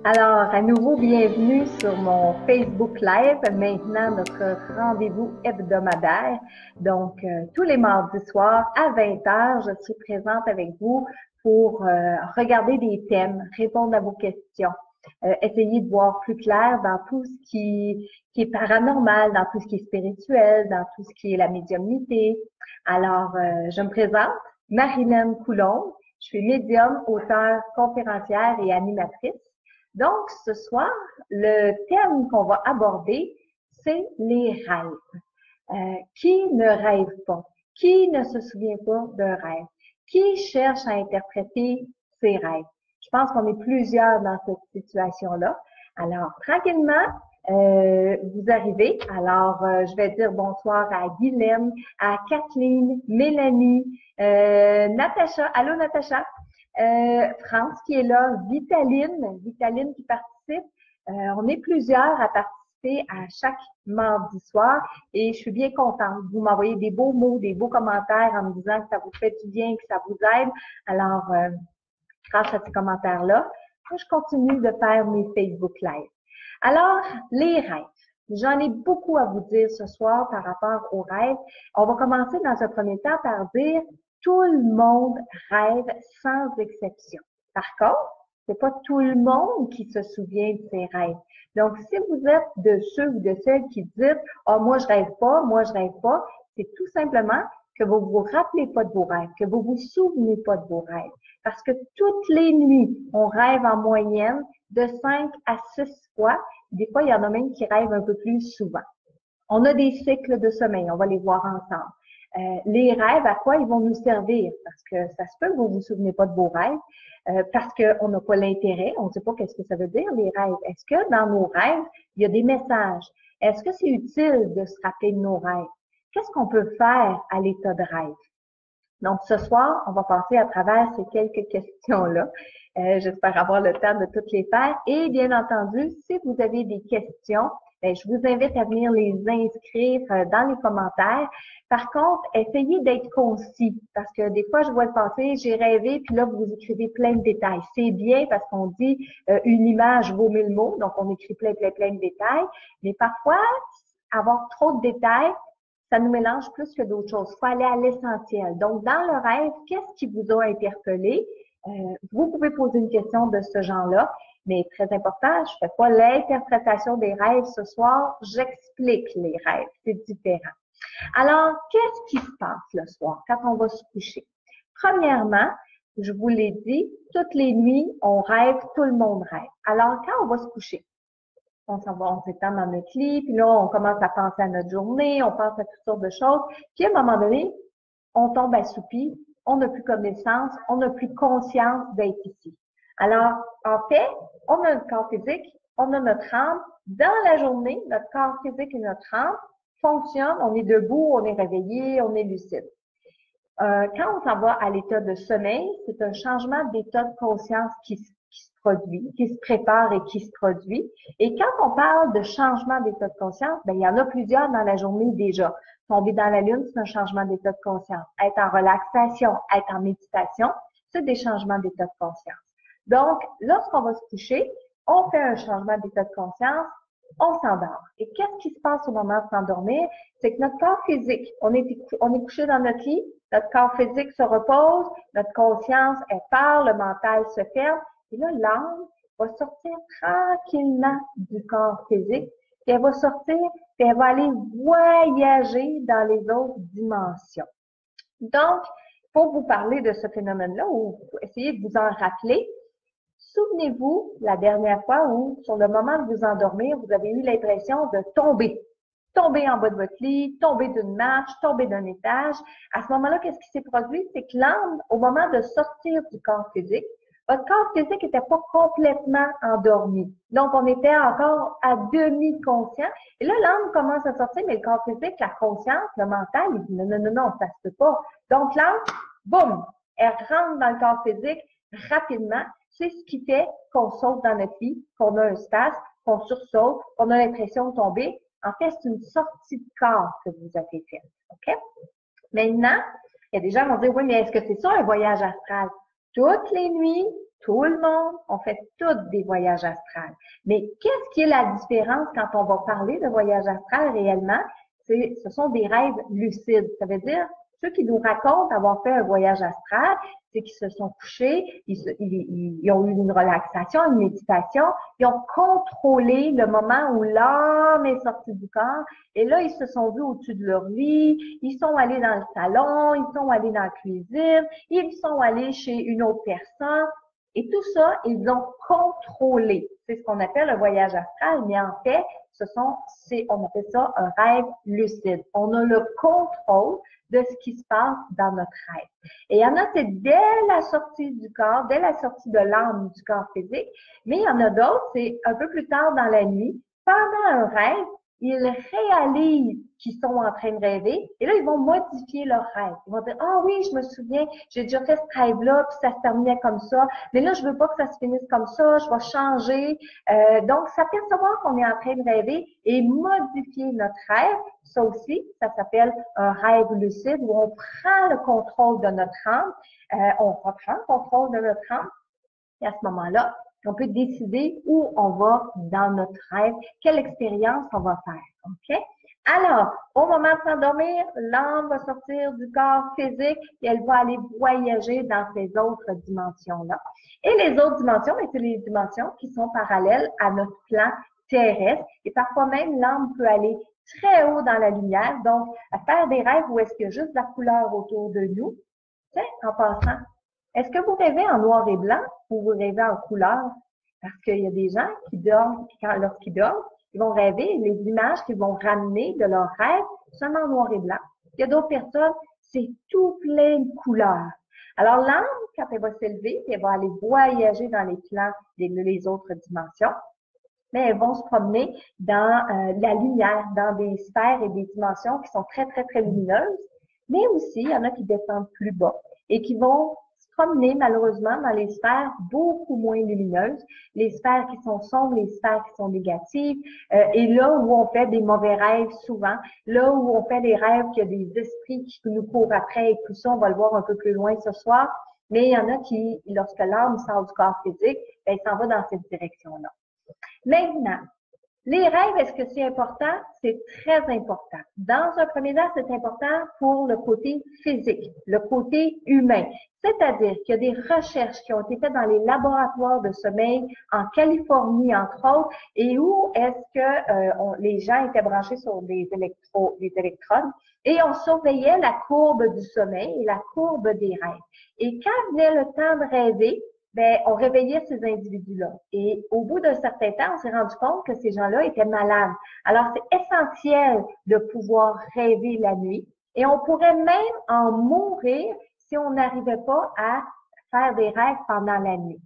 Alors, à nouveau, bienvenue sur mon Facebook Live. Maintenant, notre rendez-vous hebdomadaire. Donc, tous les mardis soirs à 20 heures, je suis présente avec vous pour regarder des thèmes, répondre à vos questions, essayer de voir plus clair dans tout ce qui est paranormal, dans tout ce qui est spirituel, dans tout ce qui est la médiumnité. Alors, je me présente, Marilyn Coulombe. Je suis médium, auteure, conférencière et animatrice. Donc, ce soir, le thème qu'on va aborder, c'est les rêves. Qui ne rêve pas? Qui ne se souvient pas d'un rêve? Qui cherche à interpréter ses rêves? Je pense qu'on est plusieurs dans cette situation-là. Alors, tranquillement, vous arrivez. Alors, je vais dire bonsoir à Guylaine, à Kathleen, Mélanie, Natacha. Allô, Natacha? France qui est là, Vitaline qui participe. On est plusieurs à participer à chaque mardi soir et je suis bien contente. Vous m'envoyez des beaux mots, des beaux commentaires en me disant que ça vous fait du bien, que ça vous aide. Alors, grâce à ces commentaires-là, je continue de faire mes Facebook Live. Alors, les rêves. J'en ai beaucoup à vous dire ce soir par rapport aux rêves. On va commencer dans un premier temps par dire tout le monde rêve sans exception. Par contre, c'est pas tout le monde qui se souvient de ses rêves. Donc, si vous êtes de ceux ou de celles qui disent « Ah, moi, je rêve pas, moi, je rêve pas », c'est tout simplement que vous vous rappelez pas de vos rêves, que vous vous souvenez pas de vos rêves. Parce que toutes les nuits, on rêve en moyenne de 5 à 6 fois. Des fois, il y en a même qui rêvent un peu plus souvent. On a des cycles de sommeil, on va les voir ensemble. Les rêves, à quoi ils vont nous servir? Parce que ça se peut que vous vous souvenez pas de vos rêves, parce qu'on n'a pas l'intérêt, on ne sait pas qu'est-ce que ça veut dire, les rêves. Est-ce que dans nos rêves, il y a des messages? Est-ce que c'est utile de se rappeler de nos rêves? Qu'est-ce qu'on peut faire à l'état de rêve? Donc, ce soir, on va passer à travers ces quelques questions-là. J'espère avoir le temps de toutes les faire. Et bien entendu, si vous avez des questions, je vous invite à venir les inscrire dans les commentaires. Par contre, essayez d'être concis parce que des fois, je vois le passer, j'ai rêvé, puis là, vous écrivez plein de détails. C'est bien parce qu'on dit une image vaut 1000 mots, donc on écrit plein de détails. Mais parfois, avoir trop de détails, ça nous mélange plus que d'autres choses. Il faut aller à l'essentiel. Donc, dans le rêve, qu'est-ce qui vous a interpellé? Vous pouvez poser une question de ce genre-là, mais très important, je ne fais pas l'interprétation des rêves ce soir, j'explique les rêves. C'est différent. Alors, qu'est-ce qui se passe le soir quand on va se coucher? Premièrement, je vous l'ai dit, toutes les nuits, on rêve, tout le monde rêve. Alors, quand on va se coucher, on s'en va, on s'étend dans notre lit, puis là, on commence à penser à notre journée, on pense à toutes sortes de choses. Puis à un moment donné, on tombe assoupi, on n'a plus connaissance, on n'a plus conscience d'être ici. Alors, en fait, on a notre corps physique, on a notre âme. Dans la journée, notre corps physique et notre âme fonctionnent, on est debout, on est réveillé, on est lucide. Quand on s'en va à l'état de sommeil, c'est un changement d'état de conscience qui se produit, qui se prépare et qui se produit. Et quand on parle de changement d'état de conscience, il y en a plusieurs dans la journée déjà. Tomber dans la lune, c'est un changement d'état de conscience. Être en relaxation, être en méditation, c'est des changements d'état de conscience. Donc, lorsqu'on va se coucher, on fait un changement d'état de conscience, on s'endort. Et qu'est-ce qui se passe au moment de s'endormir? C'est que notre corps physique, on est couché dans notre lit, notre corps physique se repose, notre conscience est part, le mental se ferme, et là, l'âme va sortir tranquillement du corps physique, puis elle va sortir, puis elle va aller voyager dans les autres dimensions. Donc, pour vous parler de ce phénomène-là, ou pour essayer de vous en rappeler, souvenez-vous la dernière fois où, sur le moment de vous endormir, vous avez eu l'impression de tomber. Tomber en bas de votre lit, tomber d'une marche, tomber d'un étage. À ce moment-là, qu'est-ce qui s'est produit? C'est que l'âme, au moment de sortir du corps physique, votre corps physique n'était pas complètement endormi. Donc, on était encore à demi-conscient. Et là, l'âme commence à sortir, mais le corps physique, la conscience, le mental, il dit non, ça se peut pas. Donc, l'âme, boum, elle rentre dans le corps physique rapidement. C'est ce qui fait qu'on saute dans notre lit, qu'on a un spasme, qu'on sursaute, qu'on a l'impression de tomber. En fait, c'est une sortie de corps que vous avez faite. OK? Maintenant, Il y a des gens qui vont dire, oui, mais est-ce que c'est ça un voyage astral? Toutes les nuits, tout le monde, on fait tous des voyages astrales. Mais qu'est-ce qui est la différence quand on va parler de voyage astral réellement? Ce sont des rêves lucides. Ça veut dire, ceux qui nous racontent avoir fait un voyage astral, c'est qu'ils se sont couchés, ils ont eu une relaxation, une méditation, ils ont contrôlé le moment où l'âme est sortie du corps, et là, ils se sont vus au-dessus de leur lit, ils sont allés dans le salon, ils sont allés dans la cuisine, ils sont allés chez une autre personne, et tout ça, ils ont contrôlé. C'est ce qu'on appelle le voyage astral, mais en fait, on appelle ça un rêve lucide. On a le contrôle de ce qui se passe dans notre rêve. Et il y en a, c'est dès la sortie du corps, dès la sortie de l'âme du corps physique, mais il y en a d'autres, c'est un peu plus tard dans la nuit, pendant un rêve, ils réalisent qu'ils sont en train de rêver et là, ils vont modifier leur rêve. Ils vont dire, ah oui, je me souviens, j'ai déjà fait ce rêve-là, puis ça se terminait comme ça, mais là, je veux pas que ça se finisse comme ça, je vais changer. Donc, s'apercevoir qu'on est en train de rêver et modifier notre rêve, ça aussi, ça s'appelle un rêve lucide où on prend le contrôle de notre âme, on reprend le contrôle de notre âme et à ce moment-là, on peut décider où on va dans notre rêve, quelle expérience on va faire. OK? Alors, au moment de s'endormir, l'âme va sortir du corps physique et elle va aller voyager dans ces autres dimensions-là. Et les autres dimensions, c'est les dimensions qui sont parallèles à notre plan terrestre. Et parfois même, l'âme peut aller très haut dans la lumière, donc à faire des rêves où est-ce qu'il y a juste la couleur autour de nous. Tiens, en passant, est-ce que vous rêvez en noir et blanc ou vous rêvez en couleur? Parce qu'il y a des gens qui dorment, puis lorsqu'ils dorment, ils vont rêver les images qu'ils vont ramener de leur rêve seulement en noir et blanc. Il y a d'autres personnes, c'est tout plein de couleurs. Alors l'âme, quand elle va s'élever, elle va aller voyager dans les plans des autres dimensions, mais elles vont se promener dans la lumière, dans des sphères et des dimensions qui sont très, très, très lumineuses. Mais aussi, il y en a qui descendent plus bas et qui vont se promener malheureusement dans les sphères beaucoup moins lumineuses, les sphères qui sont sombres, les sphères qui sont négatives, et là où on fait des mauvais rêves souvent, là où on fait des rêves qu'il y a des esprits qui nous courent après et tout ça, on va le voir un peu plus loin ce soir, mais il y en a qui, lorsque l'âme sort du corps physique, elle s'en va dans cette direction-là. Maintenant, les rêves, est-ce que c'est important? C'est très important. Dans un premier temps, c'est important pour le côté physique, le côté humain. C'est-à-dire qu'il y a des recherches qui ont été faites dans les laboratoires de sommeil en Californie, entre autres, et où est-ce que les gens étaient branchés sur des électrodes et on surveillait la courbe du sommeil et la courbe des rêves. Et quand venait le temps de rêver, ben, on réveillait ces individus-là. Et au bout d'un certain temps, on s'est rendu compte que ces gens-là étaient malades. Alors, c'est essentiel de pouvoir rêver la nuit. Et on pourrait même en mourir si on n'arrivait pas à faire des rêves pendant la nuit.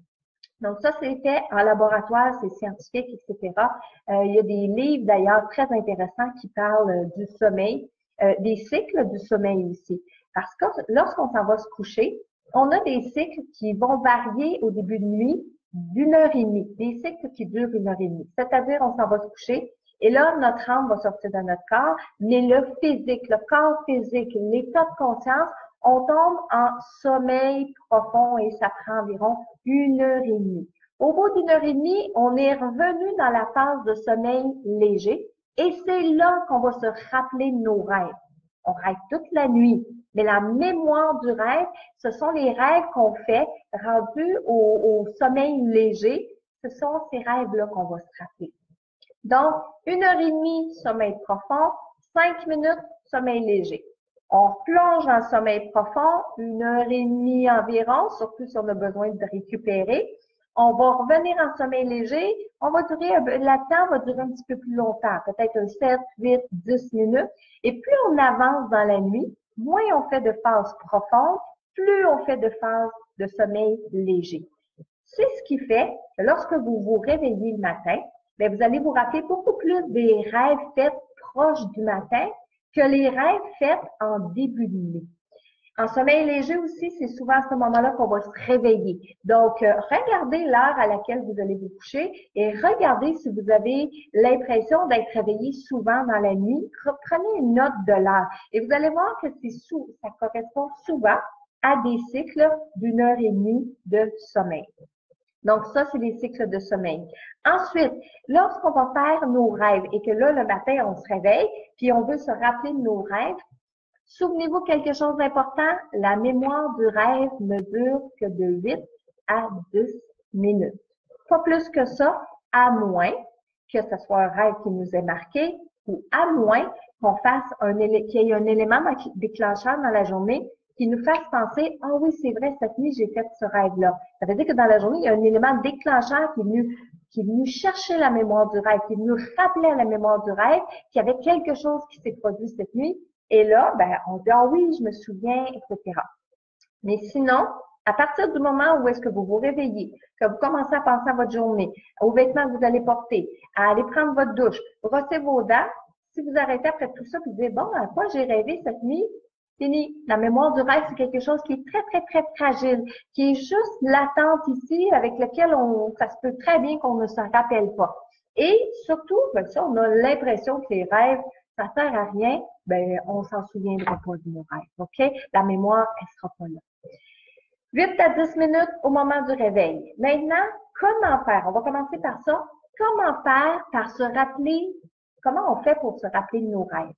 Donc, ça, c'était en laboratoire, c'est scientifique, etc. Il y a des livres, d'ailleurs, très intéressants qui parlent du sommeil, des cycles du sommeil aussi. Parce que lorsqu'on s'en va se coucher, on a des cycles qui vont varier au début de nuit d'1 heure et demie, des cycles qui durent 1 heure et demie. C'est-à-dire, on s'en va se coucher et là, notre âme va sortir de notre corps, mais le physique, le corps physique, l'état de conscience, on tombe en sommeil profond et ça prend environ 1 heure et demie. Au bout d'1 heure et demie, on est revenu dans la phase de sommeil léger et c'est là qu'on va se rappeler de nos rêves. On rêve toute la nuit, mais la mémoire du rêve, ce sont les rêves qu'on fait rendus au sommeil léger. Ce sont ces rêves-là qu'on va se rappeler. Donc, 1 heure et demie, sommeil profond, 5 minutes, sommeil léger. On plonge en sommeil profond, 1 heure et demie environ, surtout si on a besoin de récupérer. On va revenir en sommeil léger. La temps va durer un petit peu plus longtemps, peut-être 7, 8, 10 minutes. Et plus on avance dans la nuit, moins on fait de phases profondes, plus on fait de phases de sommeil léger. C'est ce qui fait que lorsque vous vous réveillez le matin, bien, vous allez vous rappeler beaucoup plus des rêves faits proches du matin que les rêves faits en début de nuit. En sommeil léger aussi, c'est souvent à ce moment-là qu'on va se réveiller. Donc, regardez l'heure à laquelle vous allez vous coucher et regardez si vous avez l'impression d'être réveillé souvent dans la nuit. Prenez une note de l'heure et vous allez voir que ça correspond souvent à des cycles d'1 heure et demie de sommeil. Donc, ça, c'est les cycles de sommeil. Ensuite, lorsqu'on va faire nos rêves et que là, le matin, on se réveille, puis on veut se rappeler de nos rêves, souvenez-vous quelque chose d'important, la mémoire du rêve ne dure que de 8 à 10 minutes. Pas plus que ça, à moins que ce soit un rêve qui nous est marqué ou à moins qu'on fasse qu'il y ait un élément déclencheur dans la journée qui nous fasse penser, ah oui, c'est vrai, cette nuit, j'ai fait ce rêve-là. Ça veut dire que dans la journée, il y a un élément déclencheur qui est venu chercher la mémoire du rêve, qui est venu rappeler à la mémoire du rêve qu'il y avait quelque chose qui s'est produit cette nuit. Et là, ben, on dit, ah oui, je me souviens, etc. Mais sinon, à partir du moment où est-ce que vous vous réveillez, que vous commencez à penser à votre journée, aux vêtements que vous allez porter, à aller prendre votre douche, brosser vos dents, si vous arrêtez après tout ça, vous dites, bon, à quoi j'ai rêvé cette nuit? Fini. La mémoire du rêve, c'est quelque chose qui est très, très, très fragile, qui est juste latente ici, avec lequel ça se peut très bien qu'on ne se rappelle pas. Et surtout, ben, si on a l'impression que les rêves, ça sert à rien, ben, on s'en souviendra pas de nos rêves, OK? La mémoire, elle sera pas là. 8 à 10 minutes au moment du réveil. Maintenant, comment faire? On va commencer par ça. Comment faire par se rappeler, comment on fait pour se rappeler de nos rêves?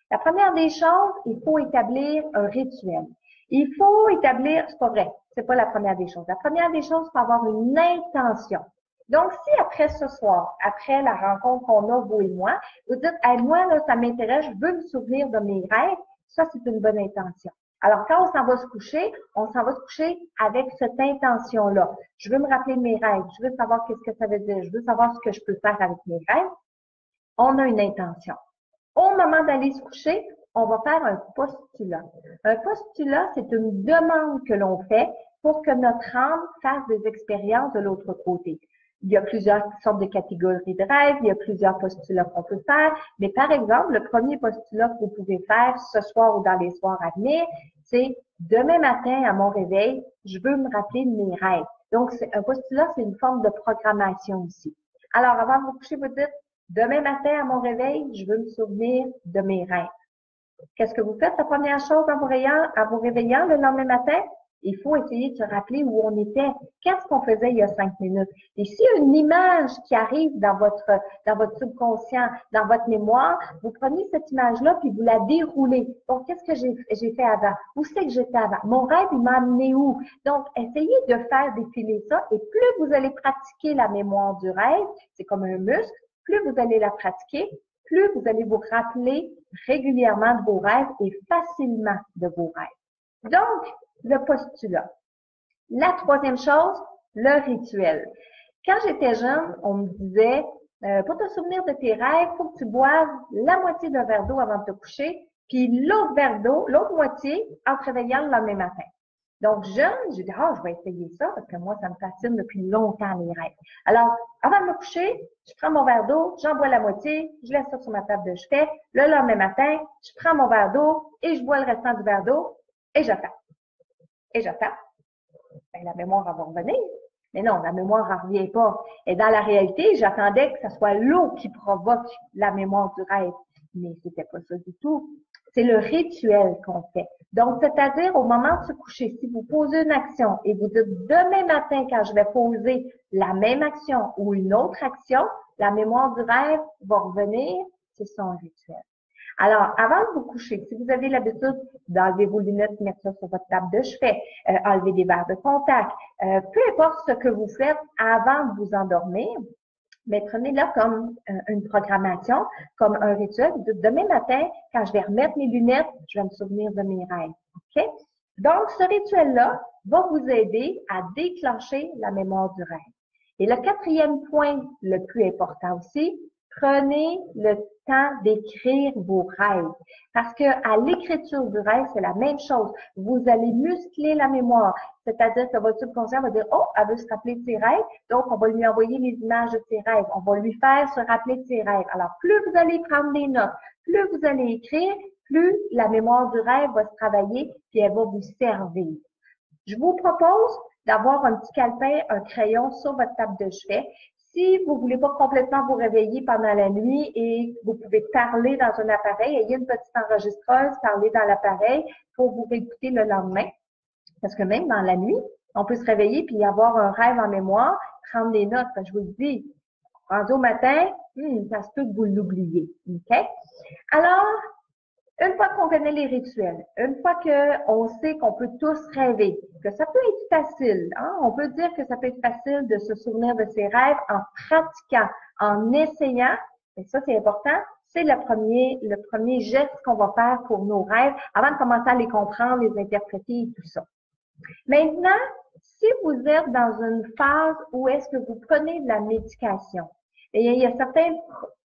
La première des choses, il faut établir un rituel. Il faut établir, c'est pas vrai, c'est pas la première des choses. La première des choses, c'est avoir une intention. Donc, si après ce soir, après la rencontre qu'on a, vous et moi, vous dites, hey, moi, là, ça m'intéresse, je veux me souvenir de mes rêves, ça, c'est une bonne intention. Alors, quand on s'en va se coucher, on s'en va se coucher avec cette intention-là. Je veux me rappeler de mes rêves, je veux savoir qu'est-ce que ça veut dire, je veux savoir ce que je peux faire avec mes rêves. On a une intention. Au moment d'aller se coucher, on va faire un postulat. Un postulat, c'est une demande que l'on fait pour que notre âme fasse des expériences de l'autre côté. Il y a plusieurs sortes de catégories de rêves, il y a plusieurs postulats qu'on peut faire, mais par exemple, le premier postulat que vous pouvez faire ce soir ou dans les soirs à venir, c'est demain matin à mon réveil, je veux me rappeler de mes rêves. Donc, un postulat, c'est une forme de programmation aussi. Alors, avant de vous coucher, vous dites, demain matin, à mon réveil, je veux me souvenir de mes rêves. Qu'est-ce que vous faites la première chose en vous réveillant le lendemain matin? Il faut essayer de se rappeler où on était. Qu'est-ce qu'on faisait il y a 5 minutes? Et s'il y a une image qui arrive dans votre subconscient, dans votre mémoire, vous prenez cette image-là puis vous la déroulez. Donc, qu'est-ce que j'ai fait avant? Où c'est que j'étais avant? Mon rêve, il m'a amené où? Donc, essayez de faire défiler ça et plus vous allez pratiquer la mémoire du rêve, c'est comme un muscle, plus vous allez la pratiquer, plus vous allez vous rappeler régulièrement de vos rêves et facilement de vos rêves. Donc, le postulat. La troisième chose, le rituel. Quand j'étais jeune, on me disait, pour te souvenir de tes rêves, il faut que tu boives la moitié d'un verre d'eau avant de te coucher, puis l'autre verre d'eau, l'autre moitié, en te réveillant le lendemain matin. Donc, jeune, j'ai dit, je vais essayer ça parce que moi, ça me fascine depuis longtemps, les rêves. Alors, avant de me coucher, je prends mon verre d'eau, j'en bois la moitié, je laisse ça sur ma table de chevet. Le lendemain matin, je prends mon verre d'eau et je bois le restant du verre d'eau et j'attends. Et j'attends. Ben, la mémoire va revenir. Mais non, la mémoire ne revient pas. Et dans la réalité, j'attendais que ce soit l'eau qui provoque la mémoire du rêve. Mais c'était pas ça du tout. C'est le rituel qu'on fait. Donc, c'est-à-dire, au moment de se coucher, si vous posez une action et vous dites demain matin, quand je vais poser la même action ou une autre action, la mémoire du rêve va revenir, c'est son rituel. Alors, avant de vous coucher, si vous avez l'habitude d'enlever vos lunettes, mettre ça sur votre table de chevet, enlever des verres de contact, peu importe ce que vous faites avant de vous endormir, mais prenez-le comme une programmation, comme un rituel. Demain matin, quand je vais remettre mes lunettes, je vais me souvenir de mes rêves. OK? Donc, ce rituel-là va vous aider à déclencher la mémoire du rêve. Et le quatrième point, le plus important aussi, prenez le temps d'écrire vos rêves. Parce que à l'écriture du rêve, c'est la même chose. Vous allez muscler la mémoire. C'est-à-dire que votre subconscient va dire, elle veut se rappeler de ses rêves, donc on va lui envoyer les images de ses rêves. On va lui faire se rappeler de ses rêves. Alors, plus vous allez prendre des notes, plus vous allez écrire, plus la mémoire du rêve va se travailler puis elle va vous servir. Je vous propose d'avoir un petit calepin, un crayon sur votre table de chevet. Si vous voulez pas complètement vous réveiller pendant la nuit et vous pouvez parler dans un appareil, ayez une petite enregistreuse, parler dans l'appareil pour vous réécouter le lendemain. Parce que même dans la nuit, on peut se réveiller puis avoir un rêve en mémoire, prendre des notes. Je vous le dis, rendu au matin, ça se peut que vous l'oubliez. OK? Alors, une fois qu'on connaît les rituels, une fois qu'on sait qu'on peut tous rêver, que ça peut être facile, hein? On peut dire que ça peut être facile de se souvenir de ses rêves en pratiquant, en essayant, et ça c'est important, c'est le premier geste qu'on va faire pour nos rêves avant de commencer à les comprendre, les interpréter et tout ça. Maintenant, si vous êtes dans une phase où est-ce que vous prenez de la médication, et il y a certains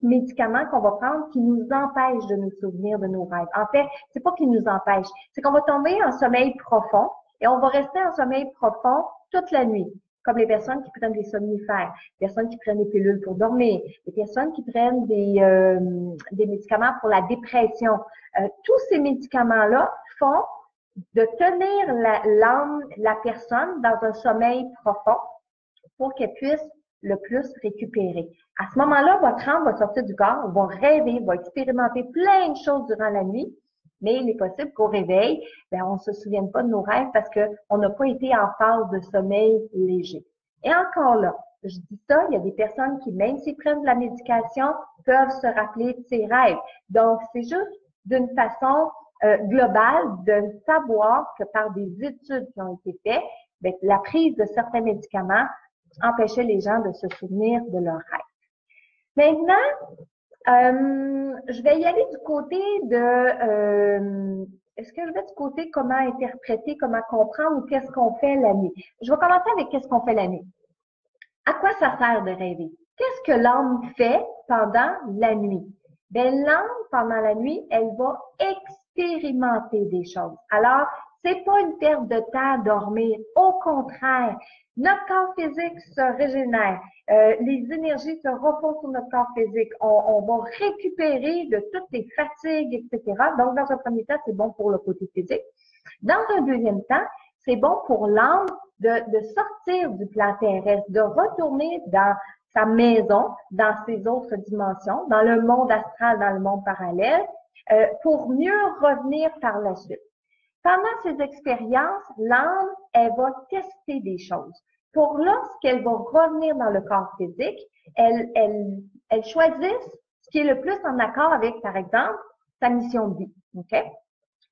médicaments qu'on va prendre qui nous empêchent de nous souvenir de nos rêves. En fait, c'est pas qu'ils nous empêchent, c'est qu'on va tomber en sommeil profond et on va rester en sommeil profond toute la nuit. Comme les personnes qui prennent des somnifères, les personnes qui prennent des pilules pour dormir, les personnes qui prennent des médicaments pour la dépression. Tous ces médicaments-là font de tenir la personne dans un sommeil profond pour qu'elle puisse le plus récupérer. À ce moment-là, votre âme va sortir du corps, va rêver, va expérimenter plein de choses durant la nuit, mais il est possible qu'au réveil, on ne se souvienne pas de nos rêves parce qu'on n'a pas été en phase de sommeil léger. Et encore là, je dis ça, il y a des personnes qui, même s'ils prennent de la médication, peuvent se rappeler de ces rêves. Donc, c'est juste d'une façon globale de savoir que par des études qui ont été faites, la prise de certains médicaments empêchait les gens de se souvenir de leurs rêves. Maintenant, je vais y aller du côté de est-ce que je vais du côté comment interpréter, comment comprendre ou qu'est-ce qu'on fait la nuit? Je vais commencer avec qu'est-ce qu'on fait la nuit. À quoi ça sert de rêver? Qu'est-ce que l'âme fait pendant la nuit? L'âme, pendant la nuit, elle va expérimenter des choses. Alors, c'est pas une perte de temps à dormir. Au contraire, notre corps physique se régénère. Les énergies se reposent sur notre corps physique. On va récupérer de toutes les fatigues, etc. Donc, dans un premier temps, c'est bon pour le côté physique. Dans un deuxième temps, c'est bon pour l'âme de sortir du plan terrestre, de retourner dans sa maison, dans ses autres dimensions, dans le monde astral, dans le monde parallèle, pour mieux revenir par la suite. Pendant ces expériences, l'âme, elle va tester des choses. Pour lorsqu'elle va revenir dans le corps physique, elle choisisse ce qui est le plus en accord avec, par exemple, sa mission de vie. OK?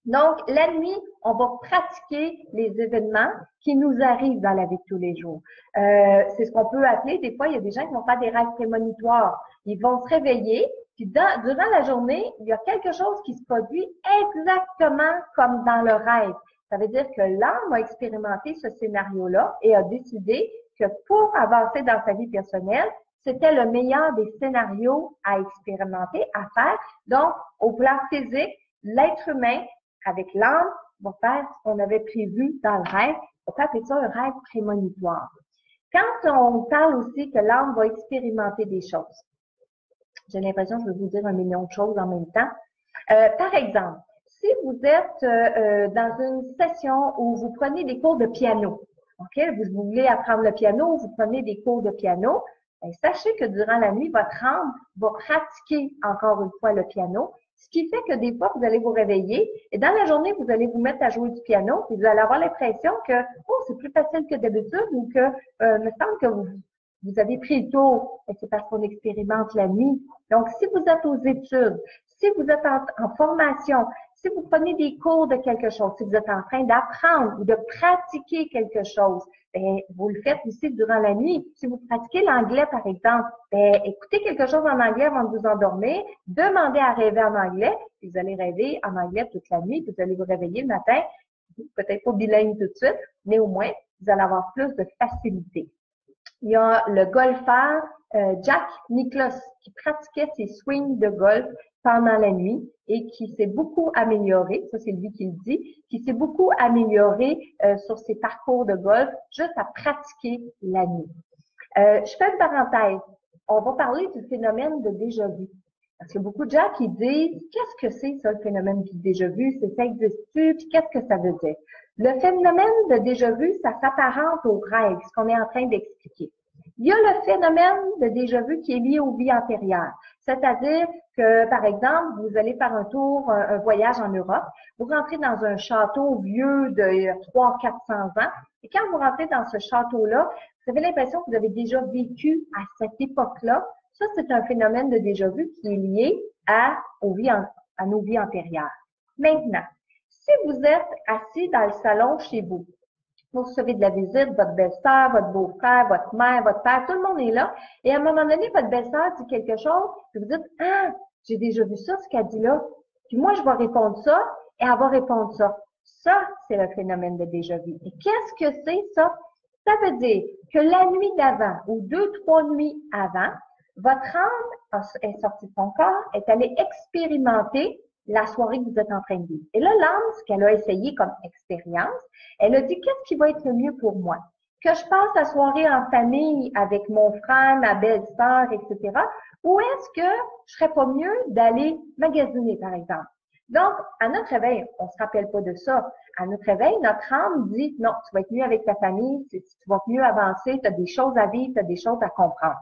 Donc, la nuit, on va pratiquer les événements qui nous arrivent dans la vie de tous les jours. C'est ce qu'on peut appeler, des fois, il y a des gens qui vont faire des rêves prémonitoires. Ils vont se réveiller, puis durant la journée, il y a quelque chose qui se produit exactement comme dans le rêve. Ça veut dire que l'âme a expérimenté ce scénario-là et a décidé que pour avancer dans sa vie personnelle, c'était le meilleur des scénarios à expérimenter, à faire. Donc, au plan physique, l'être humain, avec l'âme, va faire ce qu'on avait prévu dans le rêve. On peut appeler ça un rêve prémonitoire. Quand on parle aussi que l'âme va expérimenter des choses, j'ai l'impression que je vais vous dire un million de choses en même temps. Par exemple, si vous êtes dans une session où vous prenez des cours de piano, ok, vous voulez apprendre le piano, vous prenez des cours de piano, sachez que durant la nuit, votre âme va pratiquer encore une fois le piano, ce qui fait que des fois, vous allez vous réveiller et dans la journée, vous allez vous mettre à jouer du piano et vous allez avoir l'impression que c'est plus facile que d'habitude ou que me semble que vous avez pris le tour. Et c'est parce qu'on expérimente la nuit. Donc, si vous êtes aux études, si vous êtes en formation, si vous prenez des cours de quelque chose, si vous êtes en train d'apprendre ou de pratiquer quelque chose, vous le faites aussi durant la nuit. Si vous pratiquez l'anglais, par exemple, écoutez quelque chose en anglais avant de vous endormir, demandez à rêver en anglais, puis vous allez rêver en anglais toute la nuit, puis vous allez vous réveiller le matin, peut-être pas bilingue tout de suite, mais au moins, vous allez avoir plus de facilité. Il y a le golfeur Jack Nicklaus qui pratiquait ses swings de golf pendant la nuit et qui s'est beaucoup amélioré, ça c'est lui qui le dit, qui s'est beaucoup amélioré sur ses parcours de golf juste à pratiquer la nuit. Je fais une parenthèse. On va parler du phénomène de déjà-vu. Parce qu'il y a beaucoup de gens qui disent, qu'est-ce que c'est ça, le phénomène du déjà-vu? Ça existe-tu? Puis qu'est-ce que ça veut dire? Le phénomène de déjà-vu, ça s'apparente au rêve, ce qu'on est en train d'expliquer. Il y a le phénomène de déjà-vu qui est lié aux vies antérieures. C'est-à-dire que, par exemple, vous allez faire un tour, un voyage en Europe, vous rentrez dans un château vieux de 300-400 ans, et quand vous rentrez dans ce château-là, vous avez l'impression que vous avez déjà vécu à cette époque-là. Ça, c'est un phénomène de déjà-vu qui est lié à nos vies antérieures. Maintenant, si vous êtes assis dans le salon chez vous, vous recevez de la visite, votre belle-sœur, votre beau-frère, votre mère, votre père, tout le monde est là. Et à un moment donné, votre belle-sœur dit quelque chose, puis vous dites, ah, j'ai déjà vu ça, ce qu'elle dit là. Puis moi, je vais répondre ça, et elle va répondre ça. Ça, c'est le phénomène de déjà-vu. Et qu'est-ce que c'est ça? Ça veut dire que la nuit d'avant, ou 2-3 nuits avant, votre âme est sortie de son corps, est allée expérimenter la soirée que vous êtes en train de vivre. Et là, l'âme, ce qu'elle a essayé comme expérience, elle a dit, qu'est-ce qui va être le mieux pour moi? Que je passe la soirée en famille avec mon frère, ma belle-sœur, etc. Ou est-ce que je serais pas mieux d'aller magasiner, par exemple? Donc, à notre réveil, on se rappelle pas de ça. À notre réveil, notre âme dit, non, tu vas être mieux avec ta famille, tu vas mieux avancer, tu as des choses à vivre, tu as des choses à comprendre.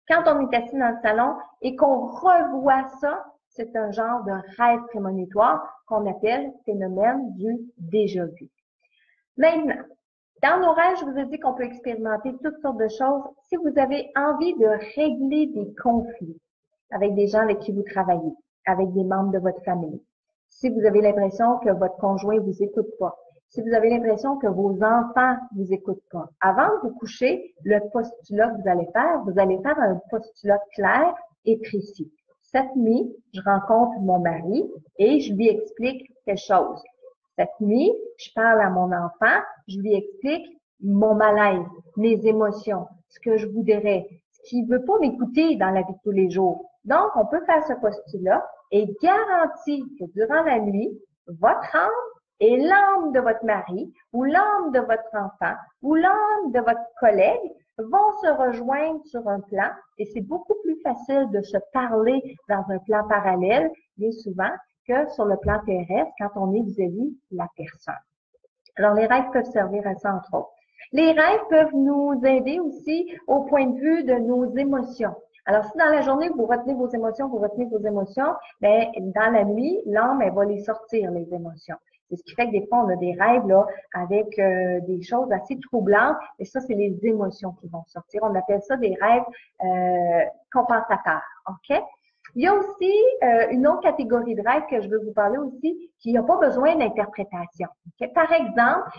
Quand on est assis dans le salon et qu'on revoit ça, c'est un genre de rêve prémonitoire qu'on appelle phénomène du déjà-vu. Maintenant, dans nos rêves, je vous ai dit qu'on peut expérimenter toutes sortes de choses. Si vous avez envie de régler des conflits avec des gens avec qui vous travaillez, avec des membres de votre famille, si vous avez l'impression que votre conjoint vous écoute pas, si vous avez l'impression que vos enfants vous écoutent pas, avant de vous coucher, le postulat que vous allez faire un postulat clair et précis. Cette nuit, je rencontre mon mari et je lui explique quelque chose. Cette nuit, je parle à mon enfant, je lui explique mon malaise, mes émotions, ce que je voudrais, ce qu'il veut pas m'écouter dans la vie de tous les jours. Donc, on peut faire ce postulat et garantir que durant la nuit, votre âme et l'âme de votre mari ou l'âme de votre enfant ou l'âme de votre collègue vont se rejoindre sur un plan et c'est beaucoup plus facile de se parler dans un plan parallèle, bien souvent, que sur le plan terrestre quand on est vis-à-vis la personne. Alors, les rêves peuvent servir à ça, entre autres. Les rêves peuvent nous aider aussi au point de vue de nos émotions. Alors, si dans la journée, vous retenez vos émotions, bien, dans la nuit, l'âme, elle va les sortir, les émotions. C'est ce qui fait que des fois, on a des rêves là avec des choses assez troublantes, et ça, c'est les émotions qui vont sortir. On appelle ça des rêves compensateurs, OK? Il y a aussi une autre catégorie de rêves que je veux vous parler aussi, qui n'a pas besoin d'interprétation. Okay? Par exemple,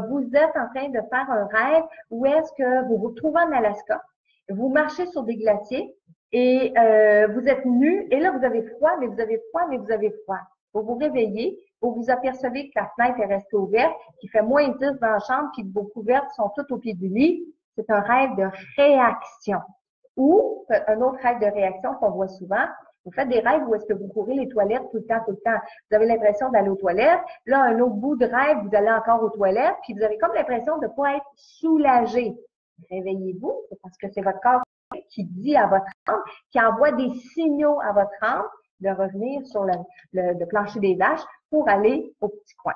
vous êtes en train de faire un rêve où est-ce que vous vous trouvez en Alaska, vous marchez sur des glaciers et vous êtes nus et là vous avez froid, mais vous avez froid, mais vous avez froid. Vous vous réveillez, vous vous apercevez que la fenêtre est restée ouverte, qu'il fait moins 10 dans la chambre, puis que vos couvertes sont toutes au pied du lit. C'est un rêve de réaction. Ou un autre rêve de réaction qu'on voit souvent, vous faites des rêves où est-ce que vous courez les toilettes tout le temps. Vous avez l'impression d'aller aux toilettes. Là, un autre bout de rêve, vous allez encore aux toilettes, puis vous avez comme l'impression de ne pas être soulagé. Réveillez-vous, c'est parce que c'est votre corps qui dit à votre âme, qui envoie des signaux à votre âme de revenir sur le plancher des vaches pour aller au petit coin.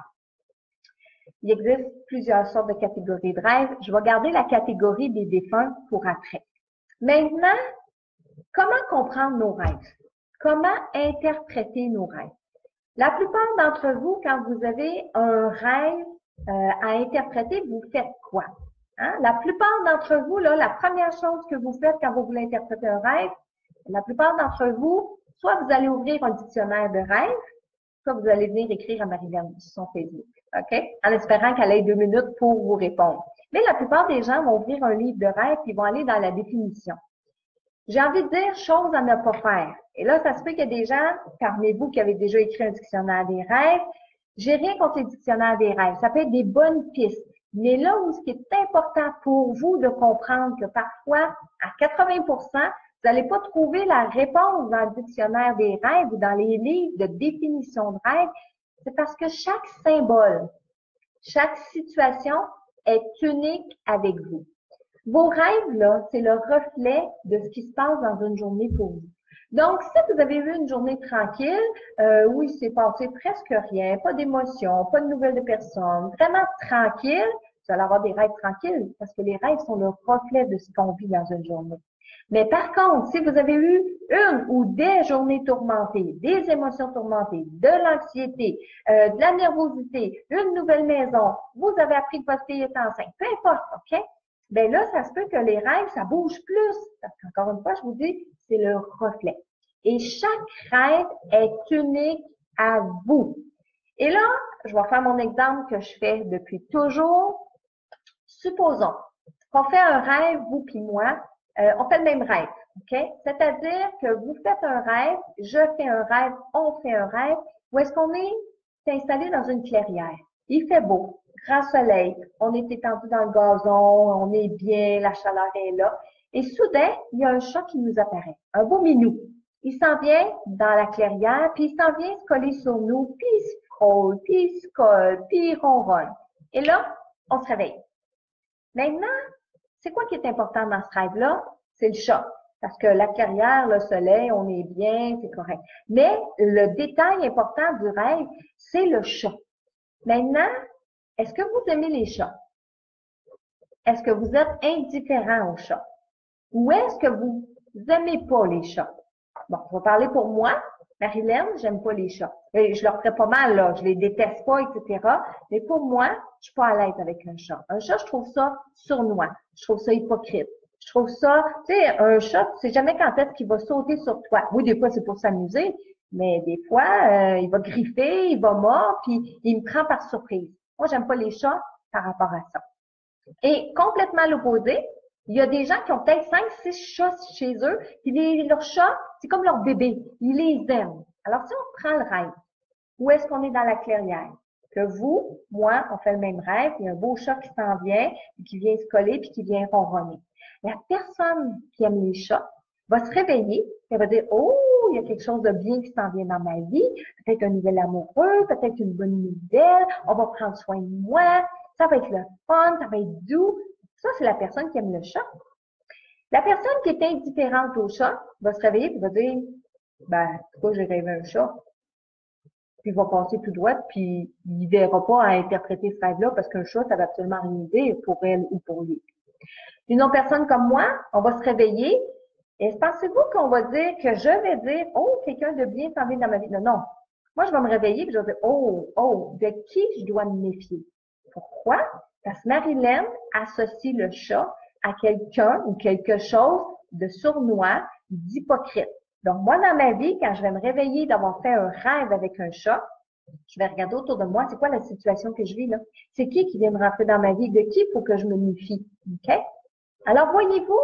Il existe plusieurs sortes de catégories de rêves. Je vais garder la catégorie des défunts pour après. Maintenant, comment comprendre nos rêves? Comment interpréter nos rêves? La plupart d'entre vous, quand vous avez un rêve à interpréter, vous faites quoi? Hein? La plupart d'entre vous, là, la première chose que vous faites quand vous voulez interpréter un rêve, la plupart d'entre vous, soit vous allez ouvrir un dictionnaire de rêves, soit vous allez venir écrire à Marie-Laine sur son Facebook, OK? En espérant qu'elle ait 2 minutes pour vous répondre. Mais la plupart des gens vont ouvrir un livre de rêves et vont aller dans la définition. J'ai envie de dire choses à ne pas faire. Et là, ça se peut qu'il y a des gens parmi vous qui avez déjà écrit un dictionnaire des rêves. J'ai rien contre les dictionnaires des rêves. Ça peut être des bonnes pistes. Mais là où ce qui est important pour vous de comprendre que parfois, à 80%, vous n'allez pas trouver la réponse dans le dictionnaire des rêves ou dans les livres de définition de rêve, c'est parce que chaque symbole, chaque situation est unique avec vous. Vos rêves, là, c'est le reflet de ce qui se passe dans une journée pour vous. Donc, si vous avez eu une journée tranquille, où il s'est passé presque rien, pas d'émotion, pas de nouvelles de personnes, vraiment tranquille, vous allez avoir des rêves tranquilles parce que les rêves sont le reflet de ce qu'on vit dans une journée. Mais par contre, si vous avez eu une ou des journées tourmentées, des émotions tourmentées, de l'anxiété, de la nervosité, une nouvelle maison, vous avez appris que votre fille est enceinte, peu importe, OK? Ben là, ça se peut que les rêves, ça bouge plus. Parce qu'encore une fois, je vous dis, c'est le reflet. Et chaque rêve est unique à vous. Et là, je vais faire mon exemple que je fais depuis toujours. Supposons qu'on fait un rêve, vous puis moi, on fait le même rêve, OK? C'est-à-dire que vous faites un rêve, je fais un rêve, on fait un rêve. Où est-ce qu'on est? C'est installé dans une clairière. Il fait beau, grand soleil, on est étendu dans le gazon, on est bien, la chaleur est là. Et soudain, il y a un chat qui nous apparaît, un beau minou. Il s'en vient dans la clairière, puis il s'en vient se coller sur nous, puis il se frôle, puis il se colle, puis il ronronne. Et là, on se réveille. Maintenant, c'est quoi qui est important dans ce rêve-là? C'est le chat. Parce que la clairière, le soleil, on est bien, c'est correct. Mais le détail important du rêve, c'est le chat. Maintenant, est-ce que vous aimez les chats? Est-ce que vous êtes indifférent aux chats? Ou est-ce que vous n'aimez pas les chats? Bon, je vais parler pour moi. Marilyn, j'aime pas les chats. Je leur ferais pas mal, là. Je les déteste pas, etc. Mais pour moi, je suis pas à l'aise avec un chat. Un chat, je trouve ça sournois. Je trouve ça hypocrite. Je trouve ça, tu sais, un chat, tu sais jamais quand est-ce qu'il va sauter sur toi. Oui, des fois, c'est pour s'amuser, mais des fois, il va griffer, il va mordre, puis il me prend par surprise. Moi, j'aime pas les chats par rapport à ça. Et complètement à l'opposé, il y a des gens qui ont peut-être 5, 6 chats chez eux, puis leurs chats, c'est comme leur bébé. Ils les aiment. Alors, si on prend le rêve, où est-ce qu'on est dans la clairière? Que vous, moi, on fait le même rêve, il y a un beau chat qui s'en vient, puis qui vient se coller, puis qui vient ronronner. La personne qui aime les chats va se réveiller, elle va dire, oh, il y a quelque chose de bien qui s'en vient dans ma vie, peut-être un nouvel amoureux, peut-être une bonne nouvelle, on va prendre soin de moi, ça va être le fun, ça va être doux. Ça, c'est la personne qui aime le chat. La personne qui est indifférente au chat va se réveiller et va dire, ben, pourquoi j'ai rêvé un chat? Puis il va passer tout droit, puis il verra pas à interpréter ce rêve-là parce qu'un chat, ça va absolument rien dire pour elle ou pour lui. Une autre personne comme moi, on va se réveiller et pensez-vous qu'on va dire que je vais dire, oh, quelqu'un de bien s'en vient dans ma vie? Non, non. Moi, je vais me réveiller et je vais dire, oh, de qui je dois me méfier? Pourquoi? Parce que Marilyn associe le chat à quelqu'un ou quelque chose de sournois, d'hypocrite. Donc, moi, dans ma vie, quand je vais me réveiller d'avoir fait un rêve avec un chat, je vais regarder autour de moi, c'est quoi la situation que je vis là? C'est qui vient de rentrer dans ma vie? De qui il faut que je me méfie? OK? Alors, voyez-vous,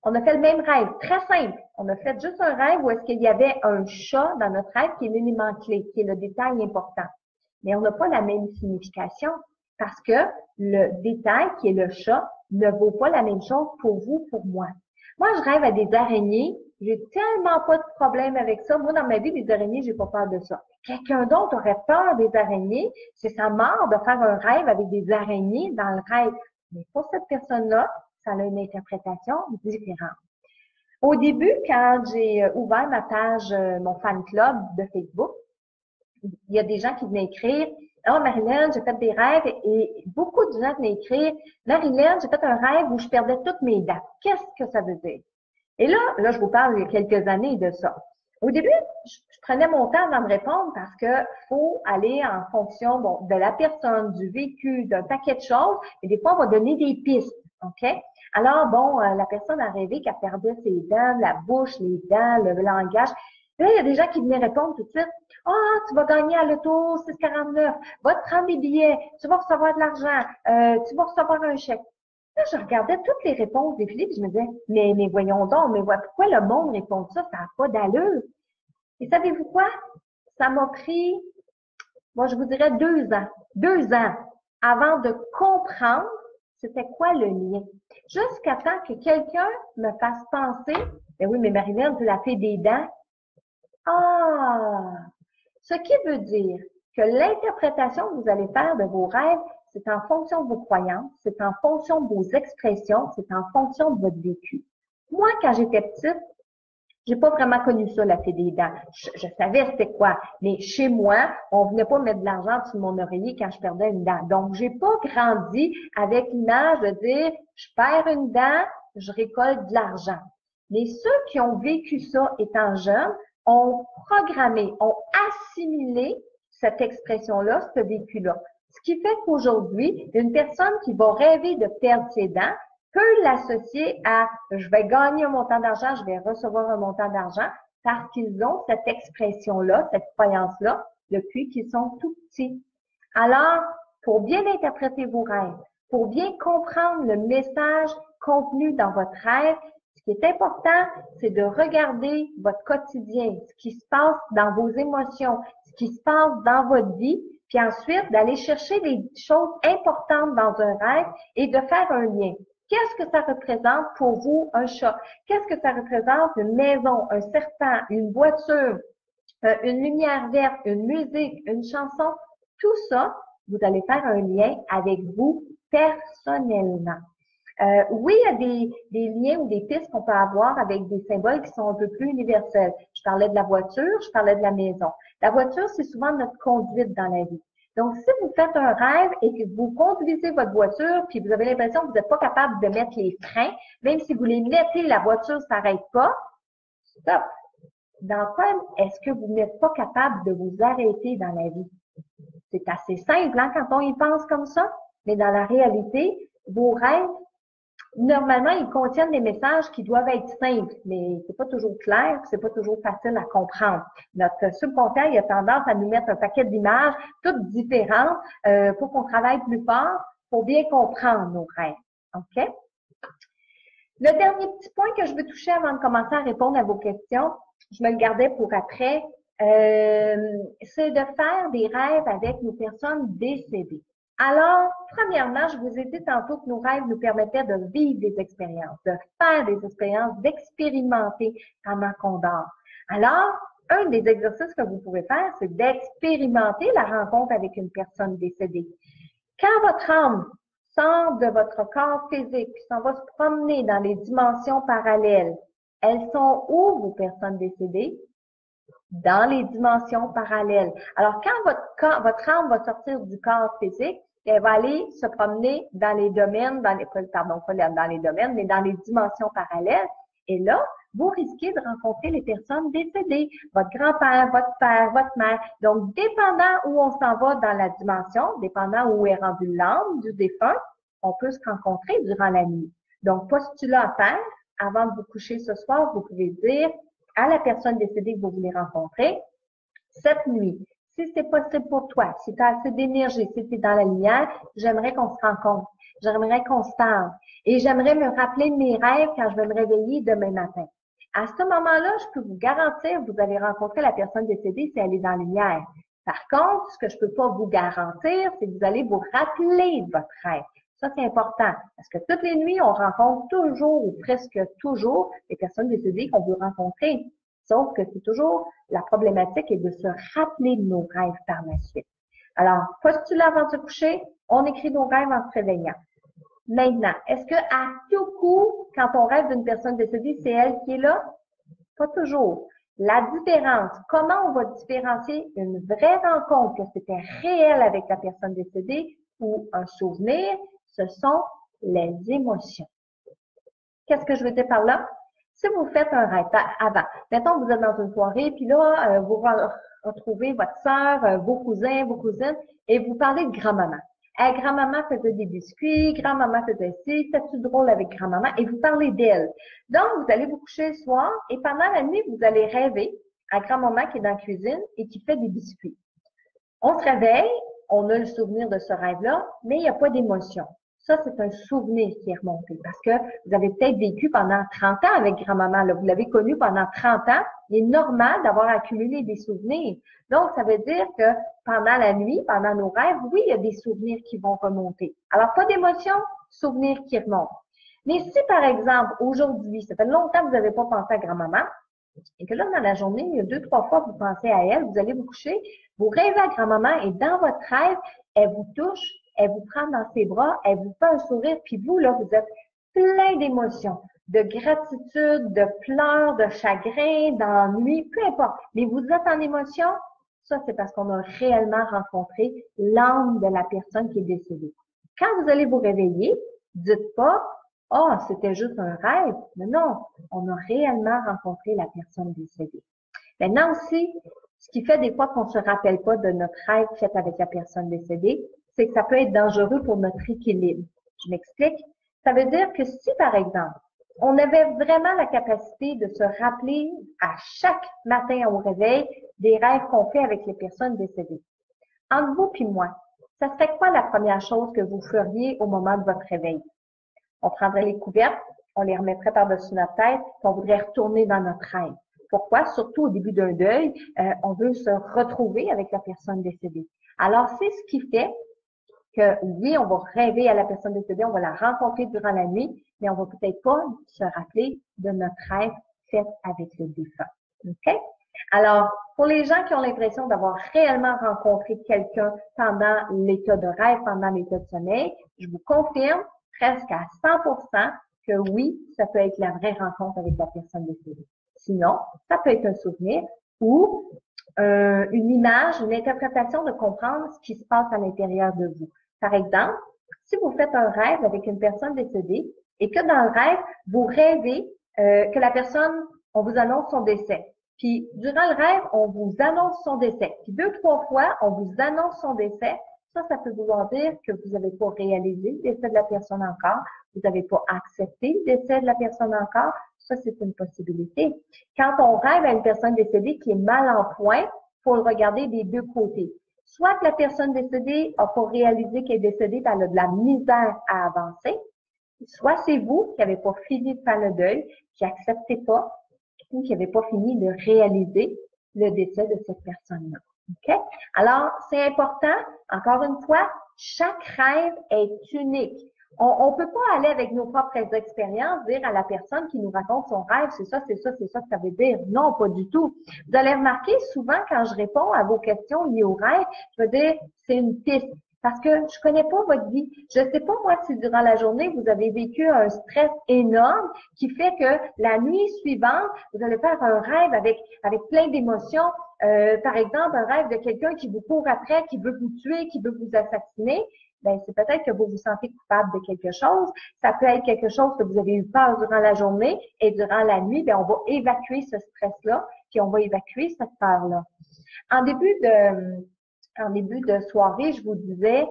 on a fait le même rêve, très simple. On a fait juste un rêve où est-ce qu'il y avait un chat dans notre rêve qui est l'élément clé, qui est le détail important. Mais on n'a pas la même signification parce que le détail qui est le chat ne vaut pas la même chose pour vous, pour moi. Moi, je rêve à des araignées. J'ai tellement pas de problème avec ça. Moi, dans ma vie, les araignées, j'ai pas peur de ça. Quelqu'un d'autre aurait peur des araignées. C'est sa mort de faire un rêve avec des araignées dans le rêve. Mais pour cette personne-là, ça a une interprétation différente. Au début, quand j'ai ouvert ma page, mon fan club de Facebook, il y a des gens qui venaient écrire, oh, Marilyn, j'ai fait des rêves, et beaucoup de gens venaient écrire, Marilyn, j'ai fait un rêve où je perdais toutes mes dents. Qu'est-ce que ça veut dire? Et là, je vous parle il y a quelques années de ça. Au début, je prenais mon temps avant de répondre parce que faut aller en fonction, bon, de la personne, du vécu, d'un paquet de choses, et des fois, on va donner des pistes, OK? Alors, bon, la personne a rêvé qu'elle perdait ses dents, la bouche, les dents, le langage. Là, il y a des gens qui venaient répondre tout de suite. Ah, tu vas gagner à l'auto 6,49. Va te prendre des billets. Tu vas recevoir de l'argent. Tu vas recevoir un chèque. Là, je regardais toutes les réponses des filles, puis je me disais, mais voyons donc, mais pourquoi le monde répond ça? Ça n'a pas d'allure. Et savez-vous quoi? Ça m'a pris, moi, je vous dirais 2 ans. 2 ans avant de comprendre c'était quoi le lien. Jusqu'à temps que quelqu'un me fasse penser, ben oui, mais Marilyn, tu l'as fait des dents. Ah! Ce qui veut dire que l'interprétation que vous allez faire de vos rêves, c'est en fonction de vos croyances, c'est en fonction de vos expressions, c'est en fonction de votre vécu. Moi, quand j'étais petite, J'ai pas vraiment connu ça, la fée des dents. Je savais c'était quoi. Mais chez moi, on venait pas mettre de l'argent sur mon oreiller quand je perdais une dent. Donc, j'ai pas grandi avec l'image de dire, je perds une dent, je récolte de l'argent. Mais ceux qui ont vécu ça étant jeunes ont programmé, ont assimilé cette expression-là, ce vécu-là. Ce qui fait qu'aujourd'hui, une personne qui va rêver de perdre ses dents peut l'associer à je vais gagner un montant d'argent, je vais recevoir un montant d'argent parce qu'ils ont cette expression-là, cette croyance-là depuis qu'ils sont tout petits. Alors, pour bien interpréter vos rêves, pour bien comprendre le message contenu dans votre rêve, ce qui est important, c'est de regarder votre quotidien, ce qui se passe dans vos émotions, ce qui se passe dans votre vie, puis ensuite d'aller chercher les choses importantes dans un rêve et de faire un lien. Qu'est-ce que ça représente pour vous un chat? Qu'est-ce que ça représente une maison, un serpent, une voiture, une lumière verte, une musique, une chanson? Tout ça, vous allez faire un lien avec vous personnellement. Oui, il y a des liens ou des pistes qu'on peut avoir avec des symboles qui sont un peu plus universels. Je parlais de la voiture, je parlais de la maison. La voiture, c'est souvent notre conduite dans la vie. Donc, si vous faites un rêve et que vous conduisez votre voiture, puis vous avez l'impression que vous n'êtes pas capable de mettre les freins, même si vous les mettez, la voiture ne s'arrête pas, stop. Dans quoi est-ce que vous n'êtes pas capable de vous arrêter dans la vie? C'est assez simple, hein, quand on y pense comme ça, mais dans la réalité, vos rêves, normalement, ils contiennent des messages qui doivent être simples, mais c'est pas toujours clair, c'est pas toujours facile à comprendre. Notre subconscient, il a tendance à nous mettre un paquet d'images, toutes différentes, pour qu'on travaille plus fort, pour bien comprendre nos rêves. OK? Le dernier petit point que je veux toucher avant de commencer à répondre à vos questions, je me le gardais pour après, c'est de faire des rêves avec nos personnes décédées. Alors, premièrement, je vous ai dit tantôt que nos rêves nous permettaient de vivre des expériences, de faire des expériences, d'expérimenter pendant qu'on dort. Alors, un des exercices que vous pouvez faire, c'est d'expérimenter la rencontre avec une personne décédée. Quand votre âme sort de votre corps physique puis s'en va se promener dans les dimensions parallèles, elles sont où, vos personnes décédées? Dans les dimensions parallèles. Alors, quand votre âme va sortir du corps physique, elle va aller se promener dans les domaines, pas dans les domaines, mais dans les dimensions parallèles. Et là, vous risquez de rencontrer les personnes décédées, votre grand-père, votre père, votre mère. Donc, dépendant où on s'en va dans la dimension, dépendant où est rendue l'âme du défunt, on peut se rencontrer durant la nuit. Donc, postulat à faire, avant de vous coucher ce soir, vous pouvez dire à la personne décédée que vous voulez rencontrer, cette nuit, si c'est possible pour toi, si tu as assez d'énergie, si tu es dans la lumière, j'aimerais qu'on se rencontre, j'aimerais qu'on se parle et j'aimerais me rappeler de mes rêves quand je vais me réveiller demain matin. À ce moment-là, je peux vous garantir que vous allez rencontrer la personne décédée si elle est dans la lumière. Par contre, ce que je peux pas vous garantir, c'est que vous allez vous rappeler de votre rêve. Ça, c'est important parce que toutes les nuits, on rencontre toujours ou presque toujours les personnes décédées qu'on veut rencontrer. Sauf que c'est toujours la problématique est de se rappeler de nos rêves par la suite. Alors, postulat avant de se coucher, on écrit nos rêves en se réveillant. Maintenant, est-ce que à tout coup, quand on rêve d'une personne décédée, c'est elle qui est là? Pas toujours. La différence, comment on va différencier une vraie rencontre, que c'était réel avec la personne décédée ou un souvenir, ce sont les émotions. Qu'est-ce que je veux dire par là? Si vous faites un rêve avant, mettons que vous êtes dans une soirée, puis là, vous retrouvez votre sœur, vos cousins, vos cousines, et vous parlez de grand-maman. Grand-maman faisait des biscuits, grand-maman faisait ci, c'était drôle avec grand-maman, et vous parlez d'elle. Donc, vous allez vous coucher le soir, et pendant la nuit, vous allez rêver à grand-maman qui est dans la cuisine et qui fait des biscuits. On se réveille, on a le souvenir de ce rêve-là, mais il n'y a pas d'émotion. Ça, c'est un souvenir qui est remonté parce que vous avez peut-être vécu pendant 30 ans avec grand-maman. Là, vous l'avez connu pendant 30 ans. Il est normal d'avoir accumulé des souvenirs. Donc, ça veut dire que pendant la nuit, pendant nos rêves, oui, il y a des souvenirs qui vont remonter. Alors, pas d'émotion, souvenirs qui remontent. Mais si, par exemple, aujourd'hui, ça fait longtemps que vous n'avez pas pensé à grand-maman, et que là, dans la journée, il y a 2-3 fois que vous pensez à elle, vous allez vous coucher, vous rêvez à grand-maman et dans votre rêve, elle vous touche, elle vous prend dans ses bras, elle vous fait un sourire, puis vous, là, vous êtes plein d'émotions. de gratitude, de pleurs, de chagrin, d'ennui, peu importe. Mais vous êtes en émotion, ça c'est parce qu'on a réellement rencontré l'âme de la personne qui est décédée. Quand vous allez vous réveiller, dites pas, oh, c'était juste un rêve. Mais non, on a réellement rencontré la personne décédée. Maintenant aussi, ce qui fait des fois qu'on ne se rappelle pas de notre rêve fait avec la personne décédée, c'est que ça peut être dangereux pour notre équilibre. Je m'explique. Ça veut dire que si, par exemple, on avait vraiment la capacité de se rappeler à chaque matin au réveil des rêves qu'on fait avec les personnes décédées. Entre vous et moi, ça serait quoi la première chose que vous feriez au moment de votre réveil? On prendrait les couvertes, on les remettrait par-dessus notre tête, puis on voudrait retourner dans notre rêve. Pourquoi? Surtout au début d'un deuil, on veut se retrouver avec la personne décédée. Alors, c'est ce qui fait que oui, on va rêver à la personne décédée, on va la rencontrer durant la nuit, mais on va peut-être pas se rappeler de notre rêve fait avec le défunt. OK? Alors, pour les gens qui ont l'impression d'avoir réellement rencontré quelqu'un pendant l'état de rêve, pendant l'état de sommeil, je vous confirme presque à 100% que oui, ça peut être la vraie rencontre avec la personne décédée. Sinon, ça peut être un souvenir ou une image, une interprétation de comprendre ce qui se passe à l'intérieur de vous. Par exemple, si vous faites un rêve avec une personne décédée et que dans le rêve, vous rêvez que la personne, on vous annonce son décès. Puis, durant le rêve, on vous annonce son décès. Puis, 2-3 fois, on vous annonce son décès. Ça peut vouloir dire que vous n'avez pas réalisé le décès de la personne encore. Vous n'avez pas accepté le décès de la personne encore. Ça, c'est une possibilité. Quand on rêve à une personne décédée qui est mal en point, il faut le regarder des deux côtés. Soit que la personne décédée n'a pas réalisé qu'elle est décédée, elle a de la misère à avancer. Soit c'est vous qui n'avez pas fini de faire le deuil, qui n'acceptez pas, ou qui n'avez pas fini de réaliser le décès de cette personne-là. OK? Alors, c'est important, encore une fois, chaque rêve est unique. On peut pas aller avec nos propres expériences, dire à la personne qui nous raconte son rêve, c'est ça, c'est ça, c'est ça que ça veut dire. Non, pas du tout. Vous allez remarquer souvent quand je réponds à vos questions liées au rêve, je veux dire, c'est une piste. Parce que je connais pas votre vie. Je sais pas, moi, si durant la journée, vous avez vécu un stress énorme qui fait que la nuit suivante, vous allez faire un rêve avec plein d'émotions. Par exemple, un rêve de quelqu'un qui vous court après, qui veut vous tuer, qui veut vous assassiner. Ben, c'est peut-être que vous vous sentez coupable de quelque chose. Ça peut être quelque chose que vous avez eu peur durant la journée et durant la nuit, ben, on va évacuer ce stress-là, puis on va évacuer cette peur-là. En début de soirée, je vous disais,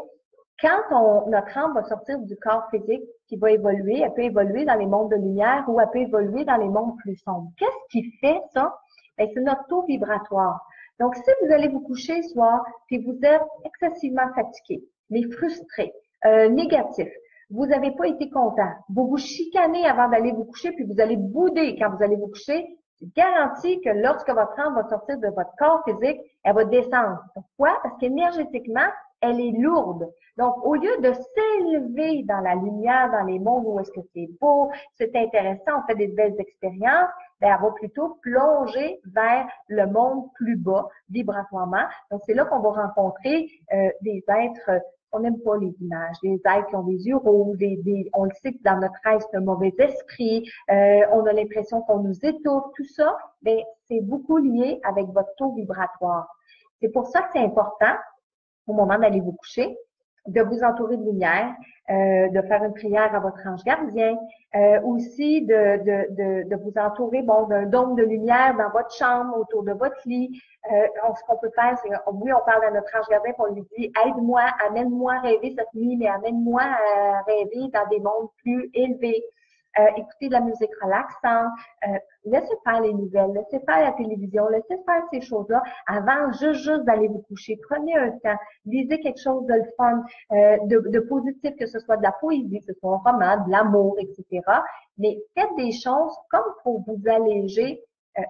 quand notre âme va sortir du corps physique, qui va évoluer, elle peut évoluer dans les mondes de lumière ou elle peut évoluer dans les mondes plus sombres. Qu'est-ce qui fait ça? Ben, c'est notre taux vibratoire. Donc, si vous allez vous coucher ce soir, puis vous êtes excessivement fatigué, mais frustré, négatif, vous n'avez pas été content, vous vous chicanez avant d'aller vous coucher, puis vous allez bouder quand vous allez vous coucher, c'est garanti que lorsque votre âme va sortir de votre corps physique, elle va descendre. Pourquoi? Parce qu'énergétiquement, elle est lourde. Donc, au lieu de s'élever dans la lumière, dans les mondes où est-ce que c'est beau, c'est intéressant, on fait des belles expériences, ben, elle va plutôt plonger vers le monde plus bas, vibratoirement. Donc, c'est là qu'on va rencontrer des êtres, on n'aime pas les images, des êtres qui ont des yeux rouges, on le sait que dans notre rêve, c'est un mauvais esprit, on a l'impression qu'on nous étouffe, tout ça, ben, c'est beaucoup lié avec votre taux vibratoire. C'est pour ça que c'est important, au moment d'aller vous coucher, de vous entourer de lumière, de faire une prière à votre ange gardien, aussi de vous entourer d'un dôme de lumière dans votre chambre, autour de votre lit. Ce qu'on peut faire, c'est, oui, on parle à notre ange gardien, on lui dit, aide-moi, amène-moi à rêver cette nuit, mais amène-moi à rêver dans des mondes plus élevés. Écouter de la musique relaxante, laissez faire les nouvelles, laissez faire la télévision, laissez faire ces choses-là avant juste d'aller vous coucher. Prenez un temps, lisez quelque chose de fun, de positif, que ce soit de la poésie, que ce soit un roman, de l'amour, etc. Mais faites des choses comme pour vous alléger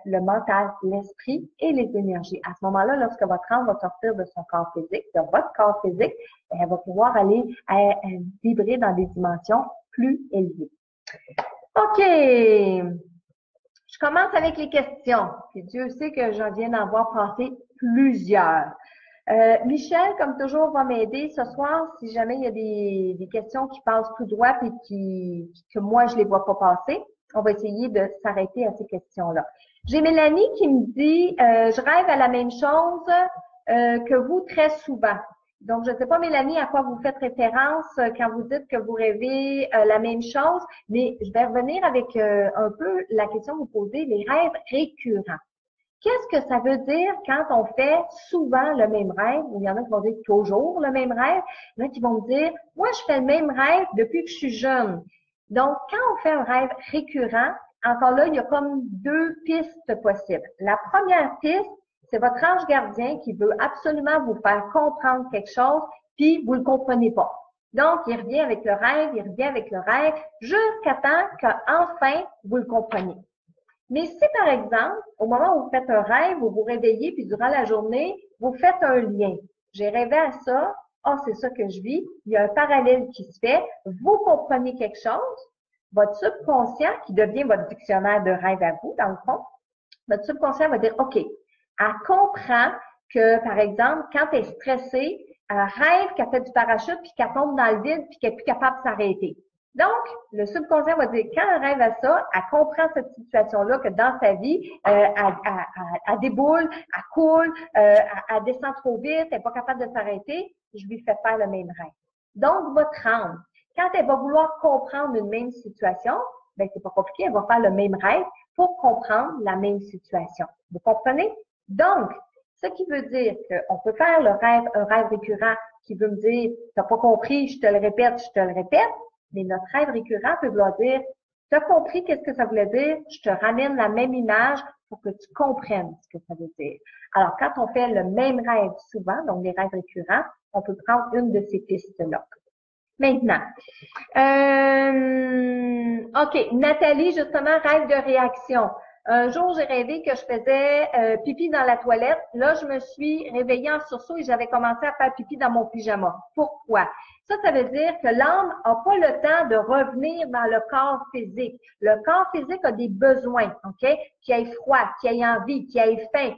le mental, l'esprit et les énergies. À ce moment-là, lorsque votre âme va sortir de son corps physique, de votre corps physique, elle va pouvoir aller vibrer dans des dimensions plus élevées. OK. Je commence avec les questions. Puis Dieu sait que j'en viens d'en voir passer plusieurs. Michel, comme toujours, va m'aider ce soir si jamais il y a des questions qui passent tout droit et que moi, je les vois pas passer. on va essayer de s'arrêter à ces questions-là. J'ai Mélanie qui me dit, je rêve à la même chose que vous très souvent. Donc, je ne sais pas, Mélanie, à quoi vous faites référence quand vous dites que vous rêvez la même chose, mais je vais revenir avec un peu la question que vous posez, les rêves récurrents. Qu'est-ce que ça veut dire quand on fait souvent le même rêve? Il y en a qui vont dire toujours le même rêve. Il y en a qui vont me dire, moi, je fais le même rêve depuis que je suis jeune. Donc, quand on fait un rêve récurrent, encore là, il y a comme deux pistes possibles. La première piste, c'est votre ange gardien qui veut absolument vous faire comprendre quelque chose, puis vous le comprenez pas. Donc, il revient avec le rêve, jusqu'à temps qu'enfin, vous le compreniez. Mais si, par exemple, au moment où vous faites un rêve, vous vous réveillez, puis durant la journée, vous faites un lien. J'ai rêvé à ça, c'est ça que je vis, il y a un parallèle qui se fait, vous comprenez quelque chose, votre subconscient, qui devient votre dictionnaire de rêve à vous, dans le fond, votre subconscient va dire, OK, elle comprend que, par exemple, quand elle est stressée, elle rêve qu'elle fait du parachute, puis qu'elle tombe dans le vide, puis qu'elle n'est plus capable de s'arrêter. Donc, le subconscient va dire, quand elle rêve à ça, elle comprend cette situation-là que dans sa vie, elle déboule, elle coule, elle descend trop vite, elle n'est pas capable de s'arrêter, je lui fais faire le même rêve. Donc, votre âme, quand elle va vouloir comprendre une même situation, ben c'est pas compliqué, elle va faire le même rêve pour comprendre la même situation. Vous comprenez? Donc, ce qui veut dire qu'on peut faire un rêve récurrent qui veut me dire, t'as pas compris, je te le répète, mais notre rêve récurrent peut vouloir dire, tu as compris qu'est-ce que ça voulait dire, je te ramène la même image pour que tu comprennes ce que ça veut dire. Alors, quand on fait le même rêve souvent, donc les rêves récurrents, on peut prendre une de ces pistes-là. Maintenant, OK, Nathalie, justement, rêve de réaction. Un jour, j'ai rêvé que je faisais pipi dans la toilette. Là, je me suis réveillée en sursaut et j'avais commencé à faire pipi dans mon pyjama. Pourquoi? Ça veut dire que l'âme n'a pas le temps de revenir dans le corps physique. Le corps physique a des besoins, OK? Qu'il ait froid, qu'il ait envie, qu'il ait faim.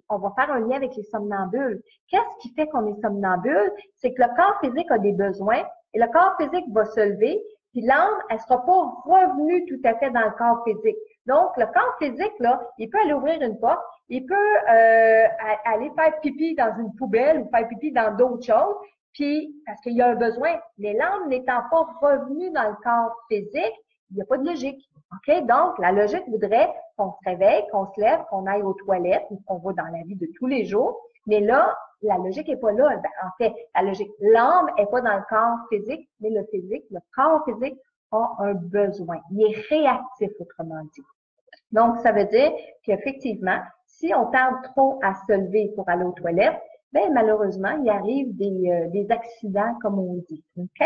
On va faire un lien avec les somnambules. Qu'est-ce qui fait qu'on est somnambule? C'est que le corps physique a des besoins et le corps physique va se lever, puis l'âme, elle sera pas revenue tout à fait dans le corps physique. Donc, le corps physique, là, il peut aller ouvrir une porte, il peut aller faire pipi dans une poubelle ou faire pipi dans d'autres choses, puis parce qu'il y a un besoin. Mais l'âme n'étant pas revenue dans le corps physique, il n'y a pas de logique. OK? Donc, la logique voudrait qu'on se réveille, qu'on se lève, qu'on aille aux toilettes ou qu'on va dans la vie de tous les jours. Mais là, la logique est pas là. Ben, en fait, la logique, l'âme est pas dans le corps physique, mais le corps physique a un besoin. Il est réactif, autrement dit. Donc, ça veut dire qu'effectivement, si on tarde trop à se lever pour aller aux toilettes, ben malheureusement, il arrive des accidents, comme on dit. OK?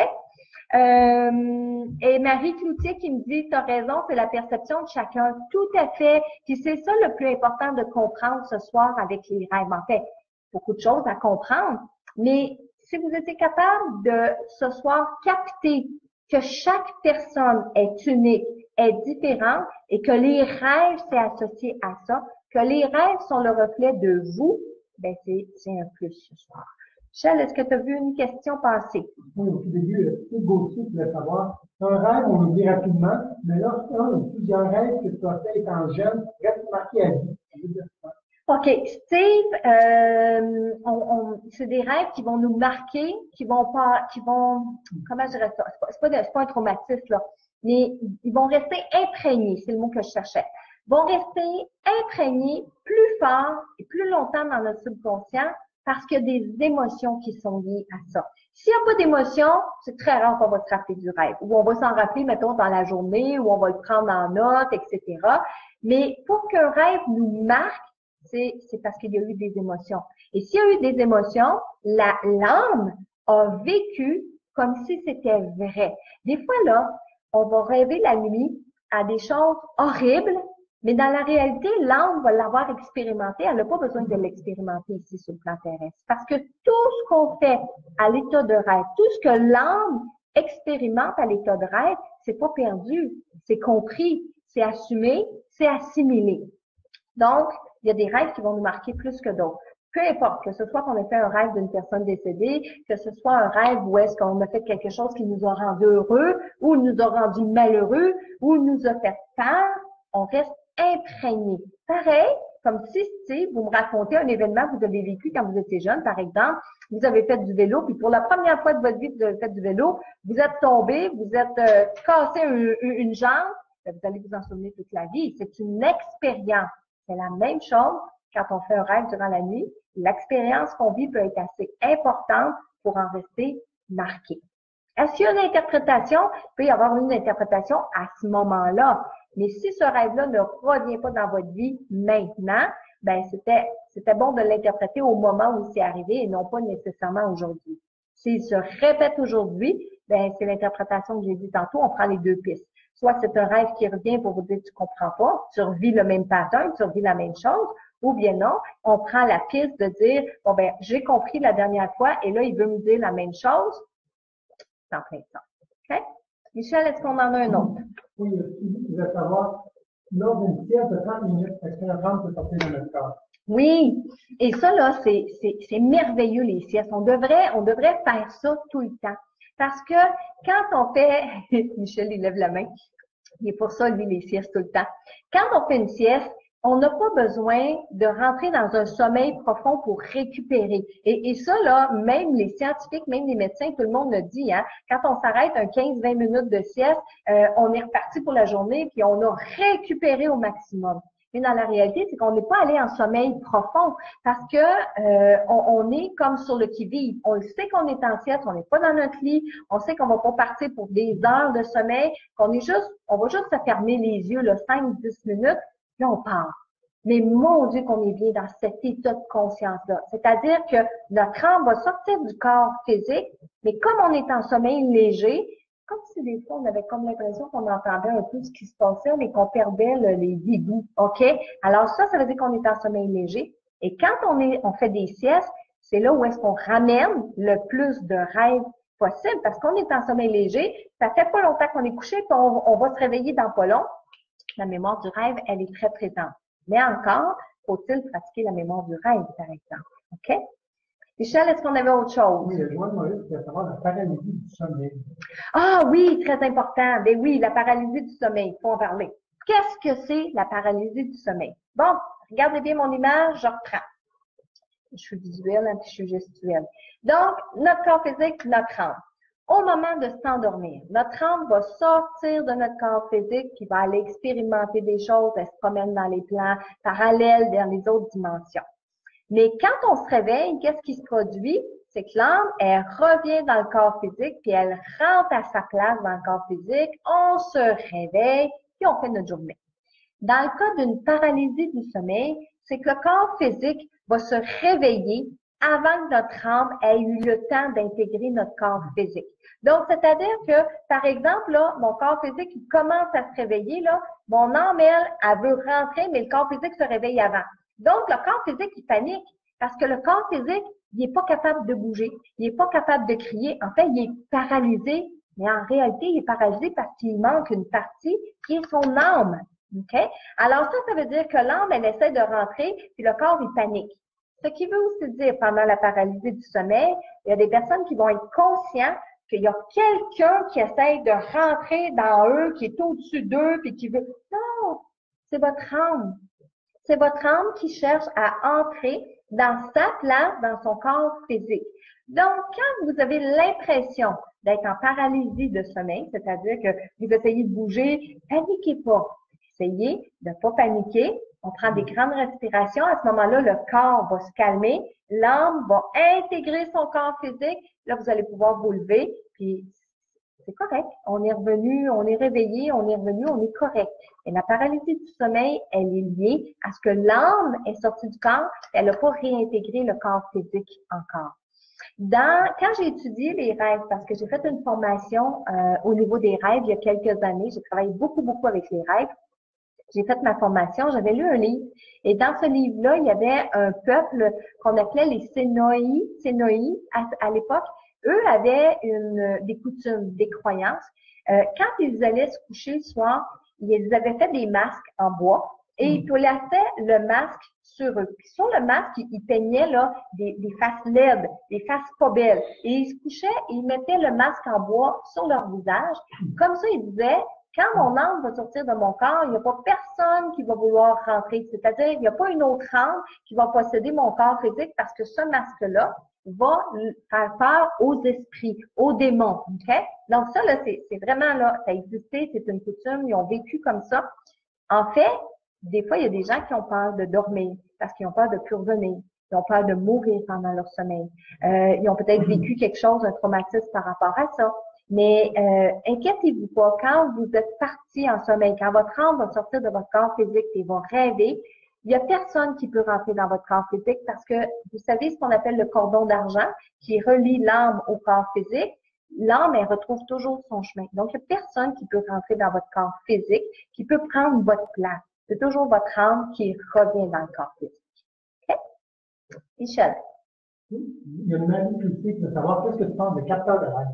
Et Marie Cloutier qui me dit, tu as raison, c'est la perception de chacun. Tout à fait. Puis c'est ça le plus important de comprendre ce soir avec les rêves. En fait, beaucoup de choses à comprendre, mais si vous étiez capable de ce soir capter que chaque personne est unique, est différente et que les rêves, c'est associé à ça, que les rêves sont le reflet de vous, ben c'est un plus ce soir. Michel, est-ce que tu as vu une question passer? Oui, au tout début, Steve Gauthier voulait savoir, un rêve, on oublie rapidement, mais là, un ou plusieurs rêves que tu as fait étant jeune restent marqués à vie. OK. Steve, c'est des rêves qui vont nous marquer, qui vont, comment je dirais ça? C'est pas un traumatisme, là. Mais ils vont rester imprégnés, c'est le mot que je cherchais. Vont rester imprégnés plus fort et plus longtemps dans notre subconscient parce qu'il y a des émotions qui sont liées à ça. S'il n'y a pas d'émotions, c'est très rare qu'on va se rappeler du rêve. Ou on va s'en rappeler, mettons, dans la journée, ou on va le prendre en note, etc. Mais pour qu'un rêve nous marque, c'est parce qu'il y a eu des émotions. Et s'il y a eu des émotions, l'âme a vécu comme si c'était vrai. Des fois, là, on va rêver la nuit à des choses horribles, mais dans la réalité, l'âme va l'avoir expérimenté. Elle n'a pas besoin de l'expérimenter ici sur le plan terrestre. Parce que tout ce qu'on fait à l'état de rêve, tout ce que l'âme expérimente à l'état de rêve, c'est pas perdu, c'est compris, c'est assumé, c'est assimilé. Donc, il y a des rêves qui vont nous marquer plus que d'autres. peu importe, que ce soit qu'on ait fait un rêve d'une personne décédée, que ce soit un rêve où est-ce qu'on a fait quelque chose qui nous a rendu heureux, ou nous a rendu malheureux, ou nous a fait peur, on reste imprégné. Pareil, comme si vous me racontez un événement que vous avez vécu quand vous étiez jeune, par exemple, vous avez fait du vélo, puis pour la première fois de votre vie, vous avez fait du vélo, vous êtes tombé, vous êtes cassé une jambe, vous allez vous en souvenir toute la vie. C'est une expérience. C'est la même chose quand on fait un rêve durant la nuit. L'expérience qu'on vit peut être assez importante pour en rester marqué. Est-ce qu'il y a une interprétation? Il peut y avoir une interprétation à ce moment-là. Mais si ce rêve-là ne revient pas dans votre vie maintenant, ben c'était bon de l'interpréter au moment où c'est arrivé et non pas nécessairement aujourd'hui. S'il se répète aujourd'hui, ben c'est l'interprétation que j'ai dit tantôt, on prend les deux pistes. Soit c'est un rêve qui revient pour vous dire tu comprends pas, tu revis le même pattern, tu revis la même chose, ou bien non, on prend la piste de dire bon ben j'ai compris la dernière fois et là il veut me dire la même chose. C'est en plein sens. OK? Michel, est-ce qu'on en a un autre? Oui, je veux savoir, lors d'une sieste de 30 minutes, est-ce qu'un rêve peut sortir de notre corps? Oui, et ça là, c'est merveilleux les siestes. On devrait faire ça tout le temps. Parce que quand on fait, Michel, il lève la main, il est pour ça, lui, les siestes tout le temps. Quand on fait une sieste, on n'a pas besoin de rentrer dans un sommeil profond pour récupérer. Et ça, là, même les scientifiques, même les médecins, tout le monde le dit, hein, quand on s'arrête un 15-20 minutes de sieste, on est reparti pour la journée, puis on a récupéré au maximum. Mais dans la réalité, c'est qu'on n'est pas allé en sommeil profond parce que on est comme sur le qui-vive. On le sait qu'on est en sieste, on n'est pas dans notre lit, on sait qu'on va pas partir pour des heures de sommeil, on va juste se fermer les yeux, 5-10 minutes, puis on part. Mais mon Dieu qu'on est bien dans cet état de conscience-là. C'est-à-dire que notre âme va sortir du corps physique, mais comme on est en sommeil léger, comme si des fois, on avait comme l'impression qu'on entendait un peu ce qui se passait, mais qu'on perdait les dégoûts. OK? Alors ça veut dire qu'on est en sommeil léger. Et quand on fait des siestes, c'est là où est-ce qu'on ramène le plus de rêves possible, parce qu'on est en sommeil léger. Ça fait pas longtemps qu'on est couché, puis on va se réveiller dans pas long. La mémoire du rêve, elle est très présente. Mais encore, faut-il pratiquer la mémoire du rêve, par exemple. OK? Michel, est-ce qu'on avait autre chose? Oui, moi, je voulais savoir la paralysie du sommeil. Ah oui, très important. Ben oui, la paralysie du sommeil, il faut en parler. Qu'est-ce que c'est la paralysie du sommeil? Bon, regardez bien mon image, je reprends. Je suis visuelle, puis je suis gestuelle. Donc, notre corps physique, notre âme. Au moment de s'endormir, notre âme va sortir de notre corps physique, puis va aller expérimenter des choses, elle se promène dans les plans parallèles, dans les autres dimensions. Mais quand on se réveille, qu'est-ce qui se produit? C'est que l'âme, elle revient dans le corps physique, puis elle rentre à sa place dans le corps physique, on se réveille, puis on fait notre journée. Dans le cas d'une paralysie du sommeil, c'est que le corps physique va se réveiller avant que notre âme ait eu le temps d'intégrer notre corps physique. Donc, c'est-à-dire que, par exemple, là, mon corps physique, il commence à se réveiller, là, mon âme, elle veut rentrer, mais le corps physique se réveille avant. Donc, le corps physique, il panique parce que le corps physique, il n'est pas capable de bouger, il n'est pas capable de crier. En fait, il est paralysé, mais en réalité, il est paralysé parce qu'il manque une partie qui est son âme. OK? Alors ça veut dire que l'âme, elle essaie de rentrer, puis le corps, il panique. Ce qui veut aussi dire, pendant la paralysie du sommeil, il y a des personnes qui vont être conscientes qu'il y a quelqu'un qui essaie de rentrer dans eux, qui est au-dessus d'eux, puis qui veut... Non! C'est votre âme. C'est votre âme qui cherche à entrer dans sa place, dans son corps physique. Donc, quand vous avez l'impression d'être en paralysie de sommeil, c'est-à-dire que vous essayez de bouger, paniquez pas. Essayez de ne pas paniquer. On prend des grandes respirations. À ce moment-là, le corps va se calmer. L'âme va intégrer son corps physique. Là, vous allez pouvoir vous lever. Puis, c'est correct. On est revenu, on est réveillé, on est revenu, on est correct. Et la paralysie du sommeil, elle est liée à ce que l'âme est sortie du corps. Elle n'a pas réintégré le corps physique encore. Quand j'ai étudié les rêves, parce que j'ai fait une formation au niveau des rêves il y a quelques années, j'ai travaillé beaucoup avec les rêves. J'ai fait ma formation, j'avais lu un livre. Et dans ce livre-là, il y avait un peuple qu'on appelait les Sénoïs à l'époque. Eux avaient des coutumes, des croyances. Quand ils allaient se coucher le soir, ils avaient fait des masques en bois. et il plaçait le masque sur eux. Puis sur le masque, il peignait là des faces laides, des faces pas belles. Et il se couchait et il mettait le masque en bois sur leur visage. Comme ça, il disait, quand mon âme va sortir de mon corps, il n'y a pas personne qui va vouloir rentrer. C'est-à-dire, il n'y a pas une autre âme qui va posséder mon corps physique parce que ce masque-là va faire peur aux esprits, aux démons. Okay? Donc ça, là, c'est vraiment là, ça a existé, c'est une coutume, ils ont vécu comme ça. En fait, des fois, il y a des gens qui ont peur de dormir parce qu'ils ont peur de plus revenir. Ils ont peur de mourir pendant leur sommeil. Ils ont peut-être vécu quelque chose, un traumatisme par rapport à ça. Mais inquiétez-vous pas, quand vous êtes parti en sommeil, quand votre âme va sortir de votre corps physique et va rêver, il n'y a personne qui peut rentrer dans votre corps physique parce que vous savez ce qu'on appelle le cordon d'argent qui relie l'âme au corps physique. L'âme, elle retrouve toujours son chemin. Donc, il n'y a personne qui peut rentrer dans votre corps physique, qui peut prendre votre place. C'est toujours votre âme qui revient dans le corps physique. OK? Michel. Il y a une magie aussi de savoir qu'est-ce que tu penses de capteurs de rêve.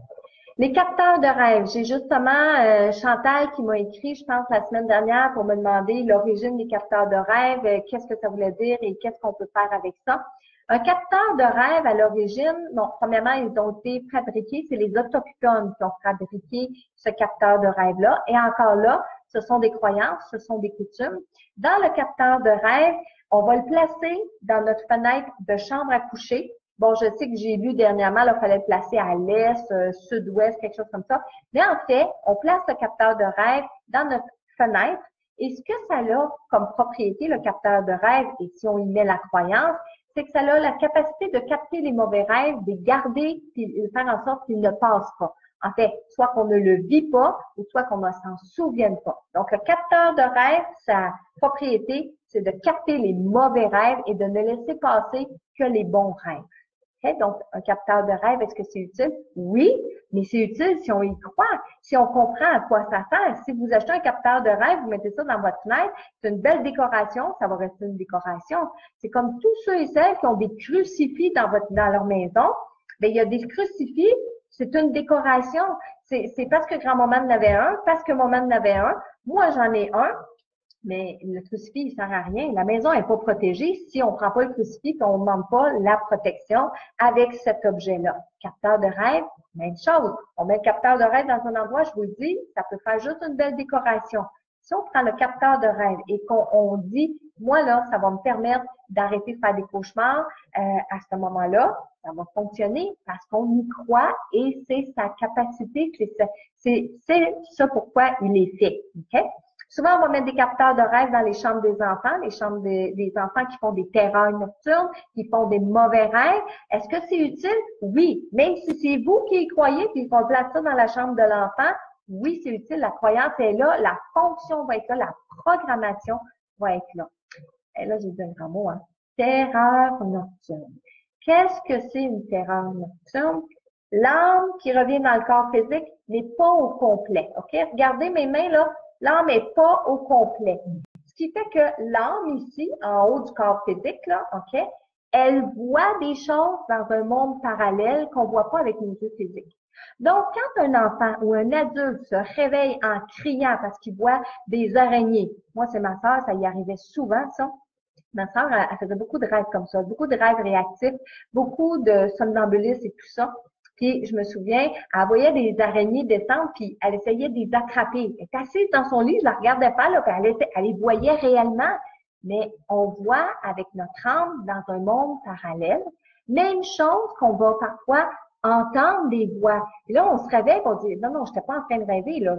Les capteurs de rêve. J'ai justement Chantal qui m'a écrit, je pense, la semaine dernière pour me demander l'origine des capteurs de rêve, qu'est-ce que ça voulait dire et qu'est-ce qu'on peut faire avec ça. Un capteur de rêve, à l'origine, bon, premièrement, ils ont été fabriqués, c'est les autochtones qui ont fabriqué ce capteur de rêve-là. Et encore là, ce sont des croyances, ce sont des coutumes. Dans le capteur de rêve, on va le placer dans notre fenêtre de chambre à coucher. Bon, je sais que j'ai lu dernièrement, là, il fallait le placer à l'est, sud-ouest, quelque chose comme ça. Mais en fait, on place le capteur de rêve dans notre fenêtre. Et ce que ça a comme propriété, le capteur de rêve, et si on y met la croyance, c'est que ça a la capacité de capter les mauvais rêves, de les garder, puis de faire en sorte qu'ils ne passent pas. En fait, soit qu'on ne le vit pas, ou soit qu'on ne s'en souvienne pas. Donc, le capteur de rêve, sa propriété, c'est de capter les mauvais rêves et de ne laisser passer que les bons rêves. Okay? Donc, un capteur de rêve, est-ce que c'est utile? Oui, mais c'est utile si on y croit, si on comprend à quoi ça sert. Si vous achetez un capteur de rêve, vous mettez ça dans votre fenêtre, c'est une belle décoration, ça va rester une décoration. C'est comme tous ceux et celles qui ont des crucifix dans leur maison. Bien, il y a des crucifix, c'est une décoration. C'est parce que grand-maman en avait un, parce que maman en avait un. Moi, j'en ai un. Mais le crucifix, il sert à rien. La maison n'est pas protégée si on ne prend pas le crucifix et on ne demande pas la protection avec cet objet-là. Capteur de rêve, même chose. On met le capteur de rêve dans un endroit, je vous le dis, ça peut faire juste une belle décoration. Si on prend le capteur de rêve et qu'on dit, moi là, ça va me permettre d'arrêter de faire des cauchemars, à ce moment-là, ça va fonctionner parce qu'on y croit et c'est sa capacité, c'est ça pourquoi il est fait. Okay? Souvent, on va mettre des capteurs de rêve dans les chambres des enfants des enfants qui font des terreurs nocturnes, qui font des mauvais rêves. Est-ce que c'est utile? Oui. Même si c'est vous qui y croyez puis qu'on place ça dans la chambre de l'enfant, oui, c'est utile. La croyance est là, la fonction va être là, la programmation va être là. Et là, j'ai dit un grand mot, hein. Terreur nocturne. Qu'est-ce que c'est une terreur nocturne? L'âme qui revient dans le corps physique n'est pas au complet. OK? Regardez mes mains, là. L'âme n'est pas au complet. Ce qui fait que l'âme ici, en haut du corps physique, là, OK, elle voit des choses dans un monde parallèle qu'on voit pas avec nos yeux physiques. Donc, quand un enfant ou un adulte se réveille en criant parce qu'il voit des araignées, moi, c'est ma sœur, ça y arrivait souvent, ça. Ma sœur, elle faisait beaucoup de rêves comme ça, beaucoup de rêves réactifs, beaucoup de somnambulisme et tout ça. Puis, je me souviens, elle voyait des araignées descendre, puis elle essayait de les attraper. Elle était assise dans son lit, je la regardais pas, là, puis elle les voyait réellement. Mais on voit avec notre âme dans un monde parallèle, même chose qu'on va parfois entendre des voix. Et là, on se réveille, on dit, non, je n'étais pas en train de rêver, là,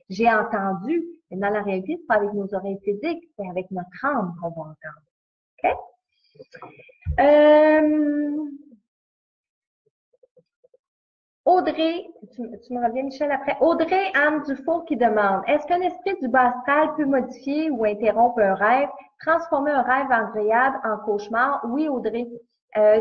j'ai entendu. Mais dans la réalité, c'est pas avec nos oreilles physiques, c'est avec notre âme qu'on va entendre. OK? Audrey, tu me reviens, Michel, après. Audrey Anne Dufour qui demande, est-ce qu'un esprit du bas astral peut modifier ou interrompre un rêve, transformer un rêve agréable en cauchemar? Oui, Audrey.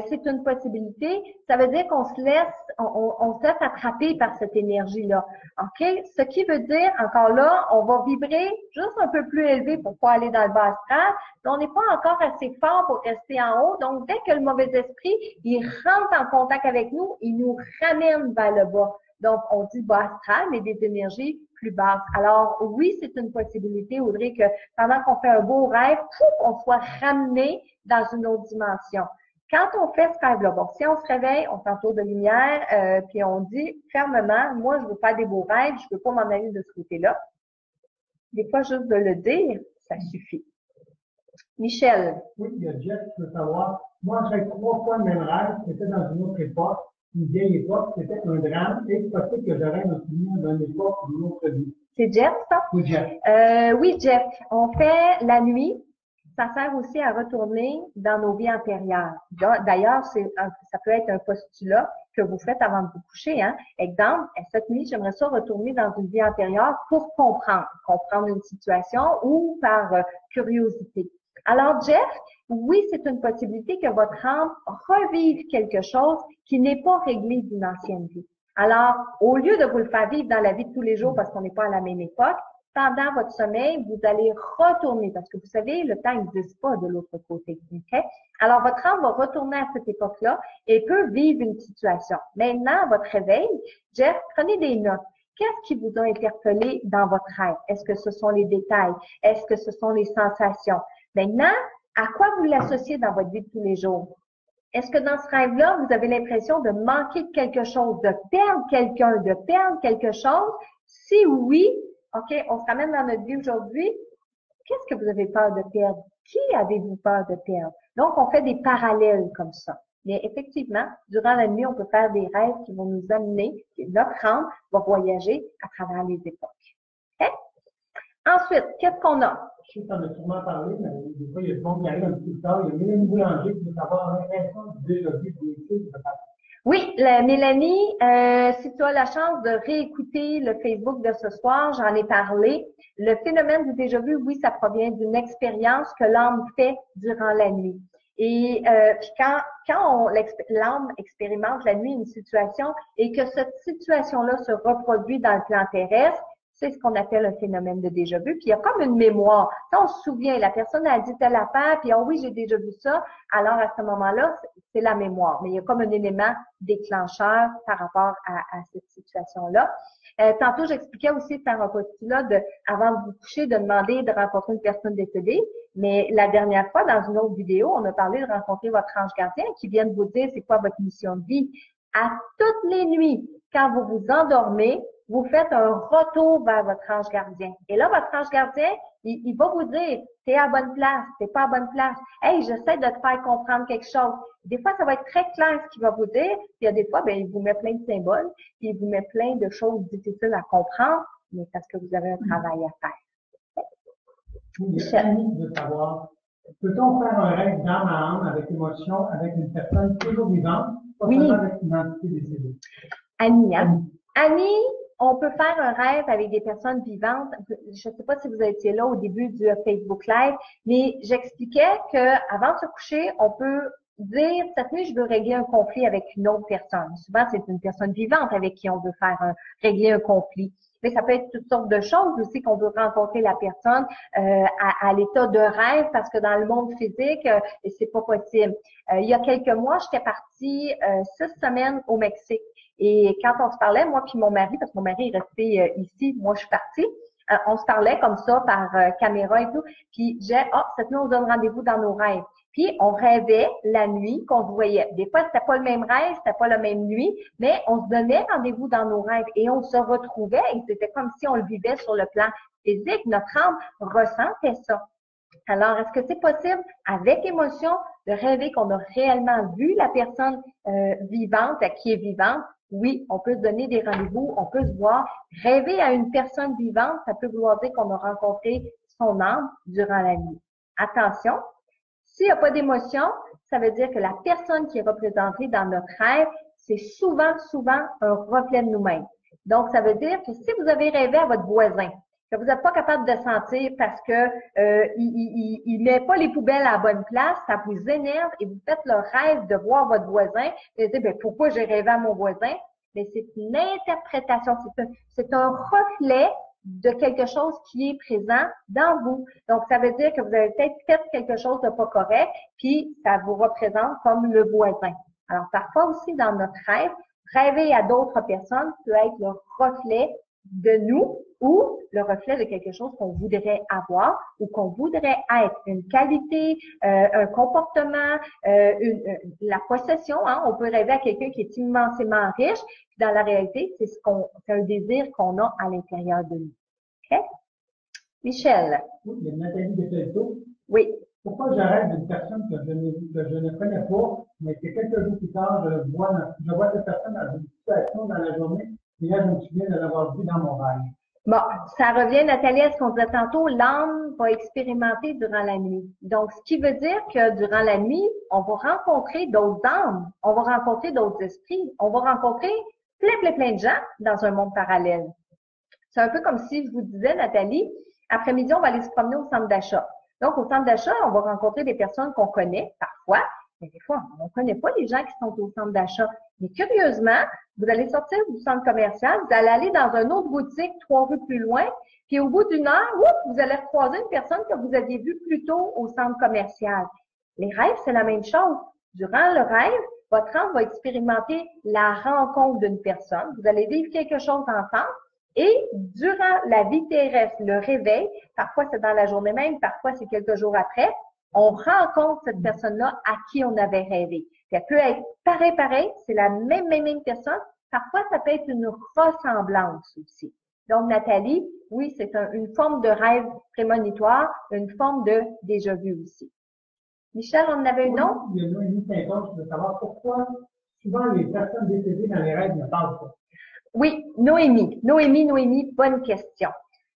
C'est une possibilité. Ça veut dire qu'on se laisse attraper par cette énergie-là. OK? Ce qui veut dire, encore là, on va vibrer juste un peu plus élevé pour pas aller dans le bas astral. Mais on n'est pas encore assez fort pour rester en haut. Donc, dès que le mauvais esprit, il rentre en contact avec nous, il nous ramène vers le bas. Donc, on dit bas astral, mais des énergies plus basses. Alors, oui, c'est une possibilité, Audrey, que pendant qu'on fait un beau rêve, on soit ramené dans une autre dimension. Quand on fait ce rêve-là, bon, si on se réveille, on s'entoure de lumière, puis on dit fermement, moi, je veux faire des beaux rêves, je veux pas m'en aller de ce côté-là. Des fois, juste de le dire, ça suffit. Michel. Oui, il y a Jeff qui veut savoir. Moi, j'ai 3 fois le même rêve, c'était dans une autre époque, une vieille époque, c'était un drame, et c'est possible que j'aurais un souvenir d'une époque ou d'une autre vie. C'est Jeff, ça? Oui, Jeff. Oui, Jeff. On fait la nuit. Ça sert aussi à retourner dans nos vies antérieures. D'ailleurs, ça peut être un postulat que vous faites avant de vous coucher. Hein. Exemple, cette nuit, j'aimerais ça retourner dans une vie antérieure pour comprendre une situation ou par curiosité. Alors, Jeff, oui, c'est une possibilité que votre âme revive quelque chose qui n'est pas réglé d'une ancienne vie. Alors, au lieu de vous le faire vivre dans la vie de tous les jours parce qu'on n'est pas à la même époque, pendant votre sommeil, vous allez retourner parce que vous savez, le temps n'existe pas de l'autre côté. Okay? Alors, votre âme va retourner à cette époque-là et peut vivre une situation. Maintenant, à votre réveil, Jeff, prenez des notes. Qu'est-ce qui vous a interpellé dans votre rêve? Est-ce que ce sont les détails? Est-ce que ce sont les sensations? Maintenant, à quoi vous l'associez dans votre vie de tous les jours? Est-ce que dans ce rêve-là, vous avez l'impression de manquer de quelque chose, de perdre quelqu'un, de perdre quelque chose? Si oui, OK, on se ramène dans notre vie aujourd'hui. Qu'est-ce que vous avez peur de perdre? Qui avez-vous peur de perdre? Donc, on fait des parallèles comme ça. Mais effectivement, durant la nuit, on peut faire des rêves qui vont nous amener, notre âme va voyager à travers les époques. Okay? Ensuite, qu'est-ce qu'on a? Je sais que tu en as sûrement parlé, mais des fois, il y a du monde qui arrive un petit peu tard. Il y a Mélanie Boulanger qui veut savoir l'impression du déjà vu pour l'étude. Oui, Mélanie, si tu as la chance de réécouter le Facebook de ce soir, j'en ai parlé. Le phénomène du déjà-vu, oui, ça provient d'une expérience que l'âme fait durant la nuit. Et quand l'âme expérimente la nuit une situation et que cette situation-là se reproduit dans le plan terrestre, c'est ce qu'on appelle un phénomène de déjà-vu. Puis il y a comme une mémoire. Quand on se souvient, la personne a dit telle affaire, puis oh oui, j'ai déjà vu ça. Alors à ce moment-là, c'est la mémoire. Mais il y a comme un élément déclencheur par rapport à cette situation-là. Tantôt, j'expliquais aussi par un postulat avant de vous coucher, de demander de rencontrer une personne décédée. Mais la dernière fois, dans une autre vidéo, on a parlé de rencontrer votre ange gardien qui vient de vous dire c'est quoi votre mission de vie. À toutes les nuits, quand vous vous endormez, vous faites un retour vers votre ange gardien. Et là, votre ange gardien, il va vous dire, t'es à bonne place, t'es pas à bonne place. Hey, j'essaie de te faire comprendre quelque chose. Des fois, ça va être très clair ce qu'il va vous dire. Puis il y a des fois, ben, il vous met plein de symboles, puis il vous met plein de choses difficiles à comprendre, mais parce que vous avez un travail à faire. Il y a Annie qui veut savoir, peut-on faire un rêve d'âme à âme avec émotion, avec une personne toujours vivante, pas seulement avec une entité décédée? Annie, on peut faire un rêve avec des personnes vivantes. Je ne sais pas si vous étiez là au début du Facebook Live, mais j'expliquais qu'avant de se coucher, on peut dire, cette nuit, je veux régler un conflit avec une autre personne. Souvent, c'est une personne vivante avec qui on veut régler un conflit. Mais ça peut être toutes sortes de choses aussi qu'on veut rencontrer la personne à l'état de rêve parce que dans le monde physique, c'est pas possible. Il y a quelques mois, j'étais partie 6 semaines au Mexique. Et quand on se parlait, moi puis mon mari, parce que mon mari est resté ici, moi je suis partie, on se parlait comme ça par caméra et tout. Puis cette nuit on se donne rendez-vous dans nos rêves. Puis on rêvait la nuit qu'on se voyait. Des fois c'était pas le même rêve, c'était pas la même nuit, mais on se donnait rendez-vous dans nos rêves et on se retrouvait. Et c'était comme si on le vivait sur le plan physique. Notre âme ressentait ça. Alors, est-ce que c'est possible, avec émotion, de rêver qu'on a réellement vu la personne vivante, qui est vivante? Oui, on peut se donner des rendez-vous, on peut se voir. Rêver à une personne vivante, ça peut vouloir dire qu'on a rencontré son âme durant la nuit. Attention, s'il n'y a pas d'émotion, ça veut dire que la personne qui est représentée dans notre rêve, c'est souvent un reflet de nous-mêmes. Donc, ça veut dire que si vous avez rêvé à votre voisin, que vous n'êtes pas capable de sentir parce que il met pas les poubelles à la bonne place, ça vous énerve et vous faites le rêve de voir votre voisin et vous dites, ben, pourquoi j'ai rêvé à mon voisin? Mais c'est une interprétation, c'est un reflet de quelque chose qui est présent dans vous. Donc, ça veut dire que vous avez peut-être fait quelque chose de pas correct, puis ça vous représente comme le voisin. Alors, parfois aussi, dans notre rêve, Rêver à d'autres personnes peut être le reflet de nous ou le reflet de quelque chose qu'on voudrait avoir ou qu'on voudrait être. Une qualité, un comportement, la possession. Hein? On peut rêver à quelqu'un qui est immensément riche. Puis dans la réalité, c'est un désir qu'on a à l'intérieur de nous. OK? Michel. Oui, il y a Nathalie de Pelto. Oui. Pourquoi j'arrête d'une personne que je ne connais pas, mais que quelques jours plus tard, je vois cette personne dans une situation dans la journée, et là, je me souviens de l'avoir vu dans mon rêve. Bon, ça revient, Nathalie, à ce qu'on disait tantôt, l'âme va expérimenter durant la nuit. Donc, ce qui veut dire que durant la nuit, on va rencontrer d'autres âmes, on va rencontrer d'autres esprits, on va rencontrer plein de gens dans un monde parallèle. C'est un peu comme si je vous disais, Nathalie, après-midi, on va aller se promener au centre d'achat. Donc, au centre d'achat, on va rencontrer des personnes qu'on connaît parfois, mais des fois, on ne connaît pas les gens qui sont au centre d'achat. Mais curieusement, vous allez sortir du centre commercial, vous allez aller dans une autre boutique 3 rues plus loin, puis au bout d'une heure, vous allez recroiser une personne que vous aviez vue plus tôt au centre commercial. Les rêves, c'est la même chose. Durant le rêve, votre âme va expérimenter la rencontre d'une personne. Vous allez vivre quelque chose ensemble. Et durant la vie terrestre, le réveil, parfois c'est dans la journée même, parfois c'est quelques jours après, on rencontre cette personne-là à qui on avait rêvé. Ça peut être pareil, c'est la même personne. Parfois, ça peut être une ressemblance aussi. Donc, Nathalie, oui, c'est une forme de rêve prémonitoire, une forme de déjà-vu aussi. Michel, on en avait une autre? Il y a une question, je veux savoir pourquoi souvent les personnes décédées dans les rêves ne parlent pas. Oui, Noémie, bonne question.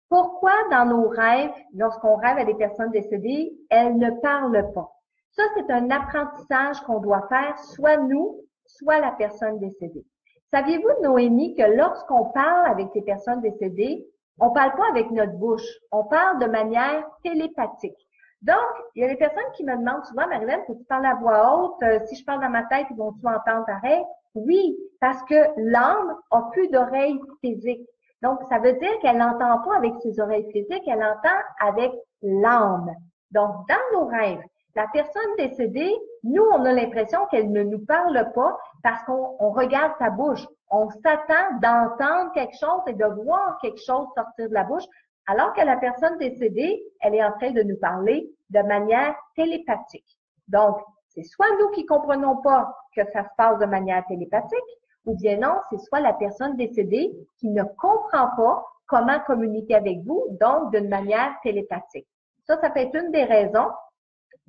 Pourquoi dans nos rêves, lorsqu'on rêve à des personnes décédées, elles ne parlent pas? Ça, c'est un apprentissage qu'on doit faire, soit nous, soit la personne décédée. Saviez-vous, Noémie, que lorsqu'on parle avec ces personnes décédées, on parle pas avec notre bouche, on parle de manière télépathique. Donc, il y a des personnes qui me demandent souvent, Marilyn, faut-tu parler à voix haute? Si je parle dans ma tête, ils vont-tu entendre pareil? Oui, parce que l'âme a plus d'oreilles physiques. Donc, ça veut dire qu'elle n'entend pas avec ses oreilles physiques, elle entend avec l'âme. Donc, dans nos rêves, la personne décédée, nous, on a l'impression qu'elle ne nous parle pas parce qu'on regarde sa bouche. On s'attend d'entendre quelque chose et de voir quelque chose sortir de la bouche, alors que la personne décédée, elle est en train de nous parler de manière télépathique. Donc, c'est soit nous qui comprenons pas que ça se passe de manière télépathique, ou bien non, c'est soit la personne décédée qui ne comprend pas comment communiquer avec vous, donc d'une manière télépathique. Ça peut être une des raisons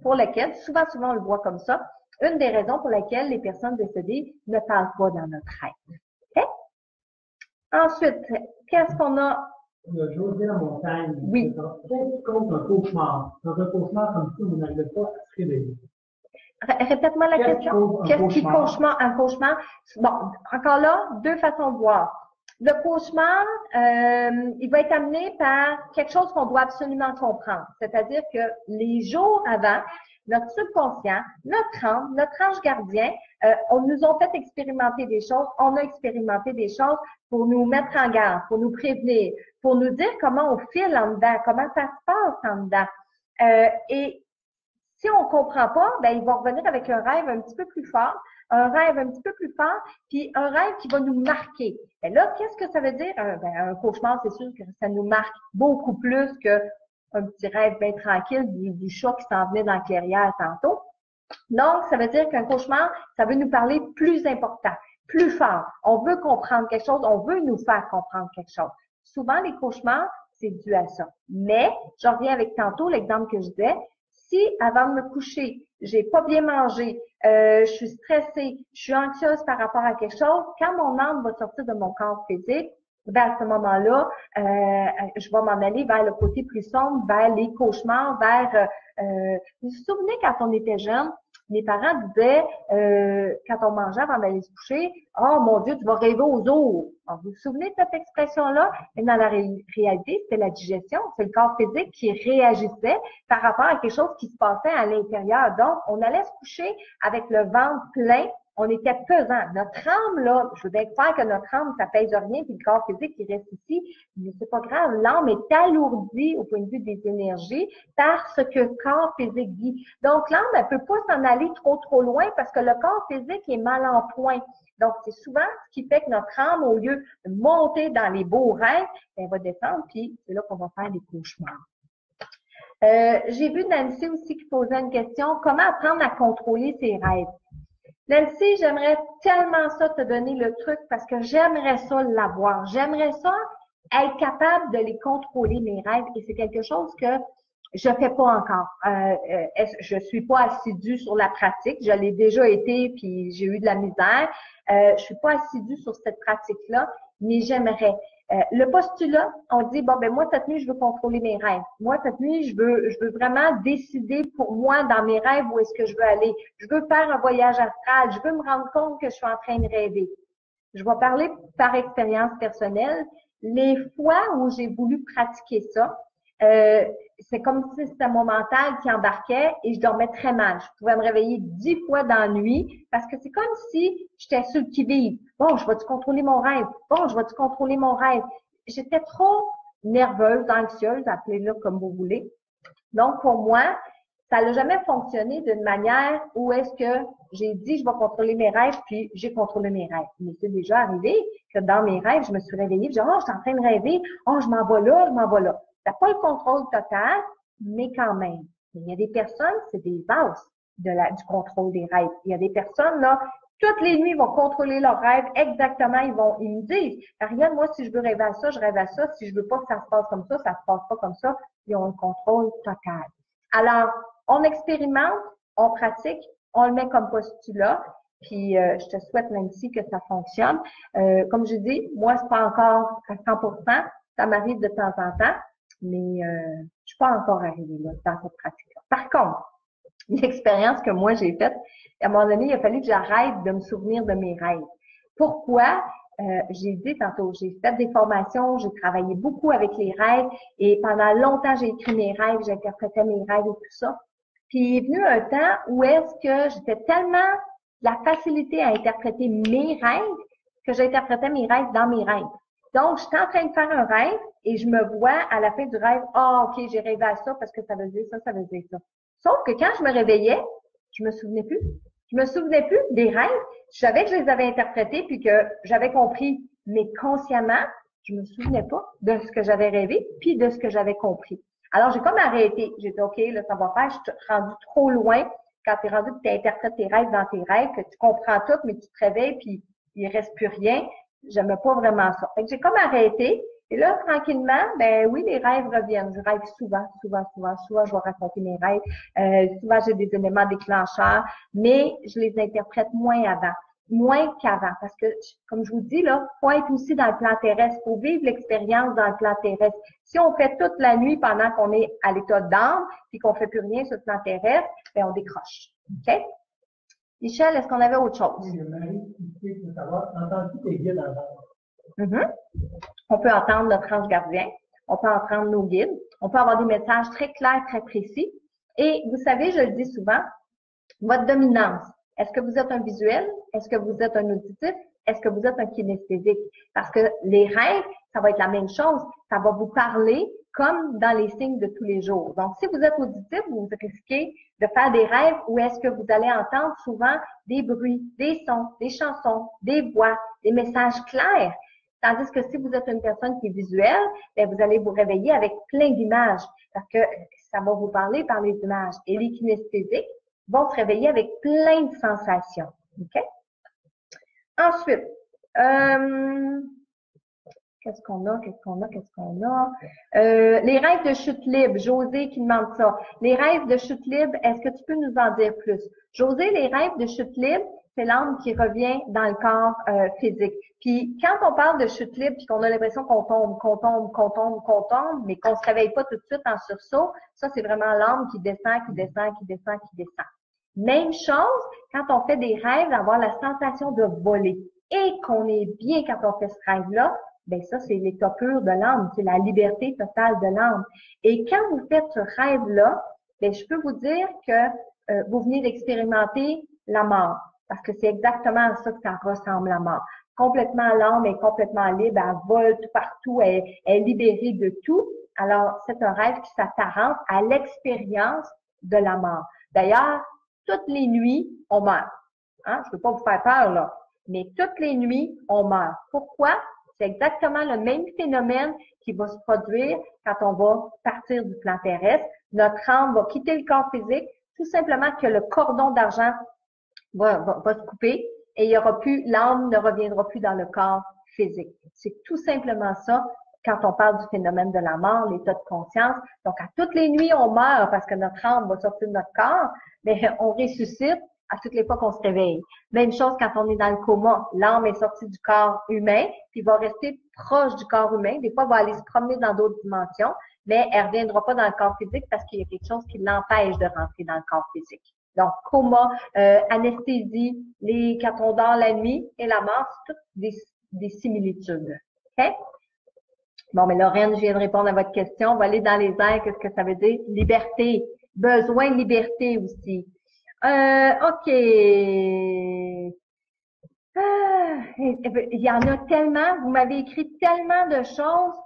pour lesquelles, souvent on le voit comme ça, une des raisons pour lesquelles les personnes décédées ne parlent pas dans notre rêve. Okay? Ensuite, qu'est-ce qu'on a? José la montagne. Oui. Qu'est-ce qui compte un cauchemar? Dans un cauchemar comme ça, on n'arrive pas à se réveiller. Répète-moi la question. Qu'est-ce qui cauchemar? Un cauchemar? Bon, encore là, deux façons de voir. Le cauchemar, il va être amené par quelque chose qu'on doit absolument comprendre. C'est-à-dire que les jours avant, notre subconscient, notre âme, notre ange gardien, on nous a fait expérimenter des choses, on a expérimenté des choses pour nous mettre en garde, pour nous prévenir, pour nous dire comment on file en dedans, comment ça se passe en dedans. Et si on comprend pas, ben il va revenir avec un rêve un petit peu plus fort, puis un rêve qui va nous marquer. Et là, qu'est-ce que ça veut dire? Un cauchemar, c'est sûr que ça nous marque beaucoup plus qu'un petit rêve bien tranquille du chat qui s'en venait dans la clairière tantôt. Donc, ça veut dire qu'un cauchemar, ça veut nous parler plus important, plus fort. On veut comprendre quelque chose, on veut nous faire comprendre quelque chose. Souvent, les cauchemars, c'est dû à ça. Mais, je reviens avec tantôt l'exemple que je disais, si avant de me coucher, j'ai pas bien mangé, je suis stressée, je suis anxieuse par rapport à quelque chose, quand mon âme va sortir de mon corps physique, ben à ce moment-là, je vais m'en aller vers le côté plus sombre, vers les cauchemars, vers... vous vous souvenez quand on était jeune, mes parents disaient, quand on mangeait avant d'aller se coucher, « Oh mon Dieu, tu vas rêver aux os ». Vous vous souvenez de cette expression-là? Mais dans la réalité, c'était la digestion, c'est le corps physique qui réagissait par rapport à quelque chose qui se passait à l'intérieur. Donc, on allait se coucher avec le ventre plein, on était pesant. Notre âme, là, je veux bien croire que notre âme, ça pèse rien, puis le corps physique, il reste ici, mais c'est pas grave. L'âme est alourdie au point de vue des énergies par ce que le corps physique dit. Donc, l'âme, elle peut pas s'en aller trop loin parce que le corps physique est mal en point. Donc, c'est souvent ce qui fait que notre âme, au lieu de monter dans les beaux rêves, elle va descendre, puis c'est là qu'on va faire des cauchemars. J'ai vu Nancy aussi qui posait une question, comment apprendre à contrôler ses rêves? Nancy, j'aimerais tellement ça te donner le truc parce que j'aimerais ça l'avoir. J'aimerais ça être capable de les contrôler, mes rêves, et c'est quelque chose que je fais pas encore. Je suis pas assidue sur la pratique. Je l'ai déjà été, puis j'ai eu de la misère. Je suis pas assidue sur cette pratique-là, mais j'aimerais. Le postulat, on dit, bon, ben moi, cette nuit, je veux contrôler mes rêves. Moi, cette nuit, je veux vraiment décider pour moi dans mes rêves où est-ce que je veux aller. Je veux faire un voyage astral. Je veux me rendre compte que je suis en train de rêver. Je vais parler par expérience personnelle. Les fois où j'ai voulu pratiquer ça, c'est comme si c'était mon mental qui embarquait et je dormais très mal. Je pouvais me réveiller 10 fois dans la nuit parce que c'est comme si j'étais sur le qui-vive. Bon, je vais-tu contrôler mon rêve? Bon, je vais-tu contrôler mon rêve? J'étais trop nerveuse, anxieuse, appelez-le comme vous voulez. Donc, pour moi, ça n'a jamais fonctionné d'une manière où est-ce que j'ai dit je vais contrôler mes rêves, puis j'ai contrôlé mes rêves. Mais c'est déjà arrivé que dans mes rêves, je me suis réveillée, je dis, oh, je suis en train de rêver, oh, je m'en vais là, je m'en vais là. T'as pas le contrôle total, mais quand même. Il y a des personnes, c'est des bases du contrôle des rêves. Il y a des personnes, là, toutes les nuits, ils vont contrôler leurs rêves exactement. Ils me disent, Ariane, moi, si je veux rêver à ça, je rêve à ça. Si je veux pas que ça se passe comme ça se passe pas comme ça. Ils ont le contrôle total. Alors, on expérimente, on pratique, on le met comme postulat. Puis, je te souhaite, Nancy, que ça fonctionne. Comme je dis, moi, c'est pas encore à 100%. Ça m'arrive de temps en temps, mais je suis pas encore arrivée là, dans cette pratique-là. Par contre, l'expérience que moi j'ai faite, à un moment donné, il a fallu que j'arrête de me souvenir de mes rêves. Pourquoi? J'ai dit tantôt, j'ai fait des formations, j'ai travaillé beaucoup avec les rêves et pendant longtemps, j'ai écrit mes rêves, j'interprétais mes rêves et tout ça. Puis il est venu un temps où est-ce que j'étais tellement la facilité à interpréter mes rêves que j'interprétais mes rêves dans mes rêves. Donc, j'étais en train de faire un rêve et je me vois à la fin du rêve, OK, j'ai rêvé à ça parce que ça veut dire ça, ça veut dire ça. Sauf que quand je me réveillais, je me souvenais plus. Je me souvenais plus des rêves. Je savais que je les avais interprétés puis que j'avais compris, mais consciemment, je me souvenais pas de ce que j'avais rêvé puis de ce que j'avais compris. Alors, j'ai comme arrêté. J'ai dit, OK, là, ça va faire. Je suis rendu trop loin. Quand tu es rendu que tu interprètes tes rêves dans tes rêves, que tu comprends tout, mais tu te réveilles puis il reste plus rien. J'aimais pas vraiment ça. Fait que j'ai comme arrêté. Et là, tranquillement, ben oui, les rêves reviennent. Je rêve souvent, je vais raconter mes rêves. Souvent, j'ai des éléments déclencheurs, mais je les interprète moins qu'avant. Parce que, comme je vous dis, là, faut être aussi dans le plan terrestre. Faut vivre l'expérience dans le plan terrestre. Si on fait toute la nuit pendant qu'on est à l'état d'âme, puis qu'on fait plus rien sur le plan terrestre, ben on décroche. OK? Michel, est-ce qu'on avait autre chose? Oui, Marie, tu sais, savoir, entends-tu tes guides avant? On peut entendre notre ange gardien, on peut entendre nos guides, on peut avoir des messages très clairs, très précis. Et vous savez, je le dis souvent, votre dominance, est-ce que vous êtes un visuel? Est-ce que vous êtes un auditif? Est-ce que vous êtes un kinesthésique? Parce que les rêves, ça va être la même chose. Ça va vous parler comme dans les signes de tous les jours. Donc, si vous êtes auditif, vous risquez de faire des rêves où est-ce que vous allez entendre souvent des bruits, des sons, des chansons, des voix, des messages clairs. Tandis que si vous êtes une personne qui est visuelle, bien, vous allez vous réveiller avec plein d'images parce que ça va vous parler par les images. Et les kinesthésiques vont se réveiller avec plein de sensations. OK? Ensuite, qu'est-ce qu'on a? Les rêves de chute libre. José qui demande ça. Les rêves de chute libre, est-ce que tu peux nous en dire plus? José, les rêves de chute libre, c'est l'âme qui revient dans le corps physique. Puis quand on parle de chute libre, puis qu'on a l'impression qu'on tombe, mais qu'on se réveille pas tout de suite en sursaut, ça c'est vraiment l'âme qui descend. Même chose quand on fait des rêves, d'avoir la sensation de voler et qu'on est bien quand on fait ce rêve-là. Ben ça, c'est l'état pur de l'âme, c'est la liberté totale de l'âme. Et quand vous faites ce rêve-là, ben je peux vous dire que vous venez d'expérimenter la mort. Parce que c'est exactement à ça que ça ressemble la mort. Complètement l'âme est complètement libre, elle vole tout partout, elle est libérée de tout. Alors, c'est un rêve qui s'apparente à l'expérience de la mort. D'ailleurs, toutes les nuits, on meurt. Hein? Je ne veux pas vous faire peur, là. Mais toutes les nuits, on meurt. Pourquoi? C'est exactement le même phénomène qui va se produire quand on va partir du plan terrestre. Notre âme va quitter le corps physique, tout simplement que le cordon d'argent va se couper et il y aura plus, l'âme ne reviendra plus dans le corps physique. C'est tout simplement ça quand on parle du phénomène de la mort, l'état de conscience. Donc, à toutes les nuits, on meurt parce que notre âme va sortir de notre corps, mais on ressuscite à toutes les fois qu'on se réveille. Même chose quand on est dans le coma. L'âme est sortie du corps humain, puis va rester proche du corps humain. Des fois, elle va aller se promener dans d'autres dimensions, mais elle ne reviendra pas dans le corps physique parce qu'il y a quelque chose qui l'empêche de rentrer dans le corps physique. Donc, coma, anesthésie, quand on dort la nuit et la mort, c'est toutes des similitudes. OK? Bon, mais Lorraine, je viens de répondre à votre question. On va aller dans les airs. Qu'est-ce que ça veut dire? Liberté. Besoin de liberté aussi. OK. Il y en a tellement. Vous m'avez écrit tellement de choses.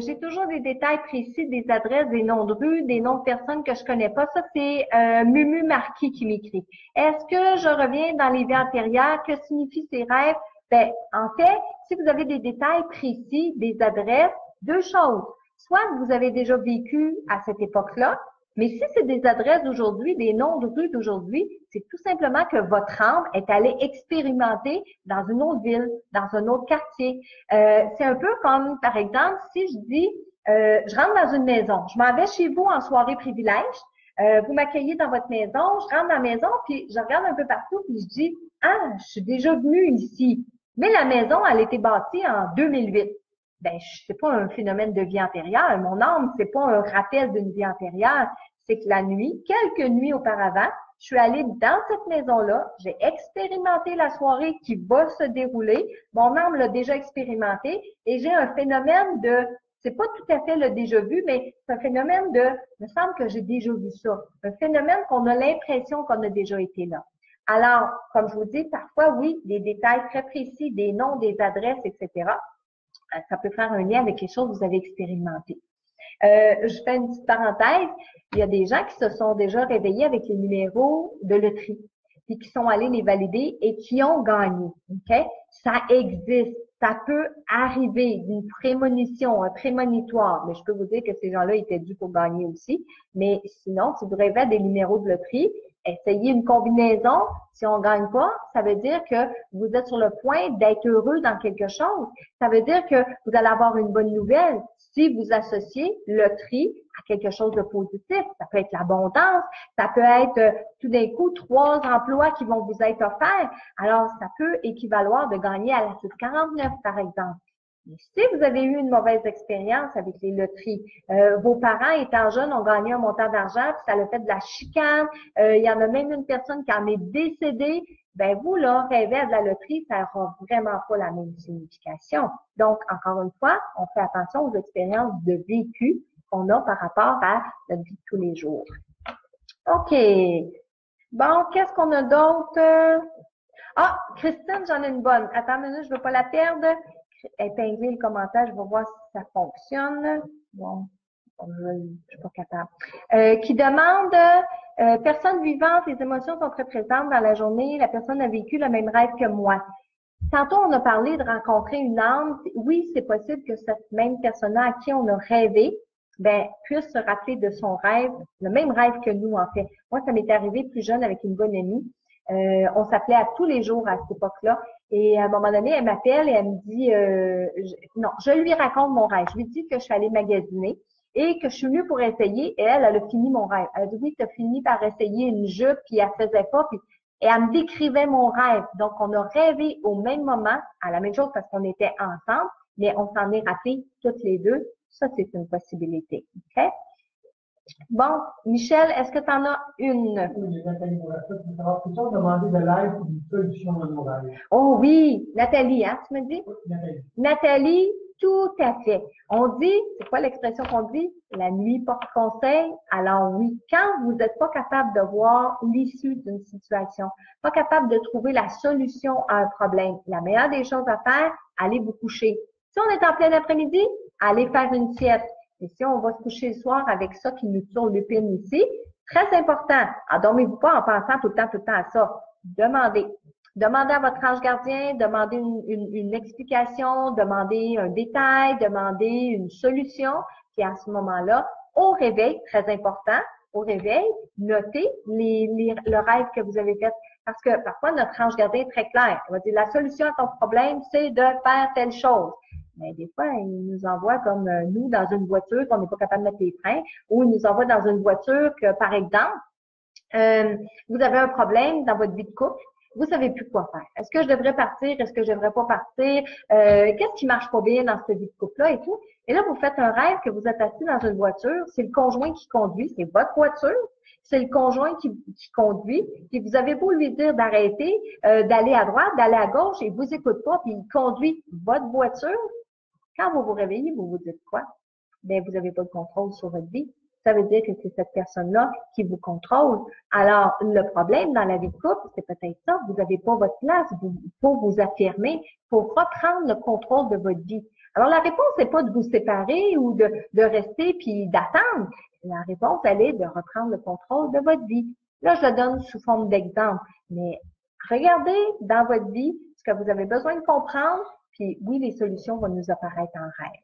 J'ai toujours des détails précis, des adresses, des noms de rues, des noms de personnes que je connais pas. Ça, c'est Mumu Marquis qui m'écrit. Est-ce que je reviens dans les vies antérieures? Que signifient ces rêves? Ben, en fait, si vous avez des détails précis, des adresses, deux choses. Soit vous avez déjà vécu à cette époque-là, mais si c'est des adresses d'aujourd'hui, des noms de rues d'aujourd'hui, c'est tout simplement que votre âme est allée expérimenter dans une autre ville, dans un autre quartier. C'est un peu comme, par exemple, si je dis, je rentre dans une maison, je m'en vais chez vous en soirée privilège, vous m'accueillez dans votre maison, je rentre dans la maison, puis je regarde un peu partout, puis je dis, ah, je suis déjà venue ici. Mais la maison, elle a été bâtie en 2008. Ben, c'est pas un phénomène de vie antérieure. Mon âme, c'est pas un rappel d'une vie antérieure. C'est que la nuit, quelques nuits auparavant, je suis allée dans cette maison-là, j'ai expérimenté la soirée qui va se dérouler. Mon âme l'a déjà expérimenté et j'ai un phénomène de, c'est pas tout à fait le déjà vu, mais c'est un phénomène de, il me semble que j'ai déjà vu ça. Un phénomène qu'on a l'impression qu'on a déjà été là. Alors, comme je vous dis, parfois, oui, des détails très précis, des noms, des adresses, etc., ça peut faire un lien avec quelque chose que vous avez expérimenté. Je fais une petite parenthèse. Il y a des gens qui se sont déjà réveillés avec les numéros de loterie, puis qui sont allés les valider et qui ont gagné. OK? Ça existe. Ça peut arriver d'une prémonition, un prémonitoire. Mais je peux vous dire que ces gens-là étaient dus pour gagner aussi. Mais sinon, si vous rêvez à des numéros de loterie, essayez une combinaison. Si on gagne pas, ça veut dire que vous êtes sur le point d'être heureux dans quelque chose. Ça veut dire que vous allez avoir une bonne nouvelle. Si vous associez loterie à quelque chose de positif, ça peut être l'abondance, ça peut être tout d'un coup 3 emplois qui vont vous être offerts. Alors, ça peut équivaloir de gagner à la 649, par exemple. Mais si vous avez eu une mauvaise expérience avec les loteries, vos parents étant jeunes ont gagné un montant d'argent, puis ça a fait de la chicane, il y en a même une personne qui en est décédée, ben vous, là, rêver à de la loterie, ça n'aura vraiment pas la même signification. Donc, encore une fois, on fait attention aux expériences de vécu qu'on a par rapport à notre vie de tous les jours. OK. Bon, qu'est-ce qu'on a d'autre? Ah, Christine, j'en ai une bonne. Attends une minute, je ne veux pas la perdre. Épingler le commentaire, je vais voir si ça fonctionne. Bon, je suis pas capable. Qui demande, personne vivante, les émotions sont très présentes dans la journée, la personne a vécu le même rêve que moi. Tantôt, on a parlé de rencontrer une âme. Oui, c'est possible que cette même personne-là à qui on a rêvé, ben, puisse se rappeler de son rêve, le même rêve que nous, en fait. Moi, ça m'est arrivé plus jeune avec une bonne amie. On s'appelait à tous les jours à cette époque-là. Et à un moment donné, elle m'appelle et elle me dit, non, je lui raconte mon rêve. Je lui dis que je suis allée magasiner et que je suis venue pour essayer. Et elle a fini mon rêve. Elle a dit, oui, tu as fini par essayer une jupe, puis elle faisait pas. Et elle me décrivait mon rêve. Donc, on a rêvé au même moment, à la même chose parce qu'on était ensemble, mais on s'en est rappelé toutes les deux. Ça, c'est une possibilité. OK? Bon, Michel, est-ce que tu en as une? Oui, Nathalie, pour la suite, peut-on demander de l'aide pour une solution à nos rêves? Oh oui, Nathalie, hein, tu me dis? Oui, Nathalie. Nathalie, Tout à fait. On dit, c'est quoi l'expression qu'on dit? La nuit porte conseil. Alors oui, quand vous n'êtes pas capable de voir l'issue d'une situation, pas capable de trouver la solution à un problème, la meilleure des choses à faire, allez vous coucher. Si on est en plein après-midi, allez faire une sieste. Et si on va se coucher le soir avec ça qui nous turlupine ici, très important, endormez-vous pas en pensant tout le temps à ça. Demandez. Demandez à votre ange gardien, demandez une explication, demandez un détail, demandez une solution. Puis à ce moment-là, au réveil, très important, au réveil, notez le rêve que vous avez fait. Parce que parfois, notre ange gardien est très clair. Il va dire, la solution à ton problème, c'est de faire telle chose. Mais des fois, il nous envoie comme nous dans une voiture qu'on n'est pas capable de mettre les freins, ou il nous envoie dans une voiture que, par exemple, vous avez un problème dans votre vie de couple. Vous savez plus quoi faire. Est-ce que je devrais partir? Est-ce que je devrais pas partir? Qu'est-ce qui marche pas bien dans cette vie de couple-là et tout? Et là, vous faites un rêve que vous êtes assis dans une voiture. C'est le conjoint qui conduit. C'est votre voiture. C'est le conjoint qui conduit. Puis vous avez beau lui dire d'arrêter, d'aller à droite, d'aller à gauche, et il vous écoute pas, puis il conduit votre voiture. Quand vous vous réveillez, vous vous dites quoi? Ben, vous n'avez pas de contrôle sur votre vie. Ça veut dire que c'est cette personne-là qui vous contrôle. Alors, le problème dans la vie de couple, c'est peut-être ça. Vous n'avez pas votre place. Il faut vous affirmer, pour reprendre le contrôle de votre vie. Alors, la réponse n'est pas de vous séparer ou de rester puis d'attendre. La réponse, elle est de reprendre le contrôle de votre vie. Là, je le donne sous forme d'exemple. Mais regardez dans votre vie ce que vous avez besoin de comprendre. Puis oui, les solutions vont nous apparaître en rêve.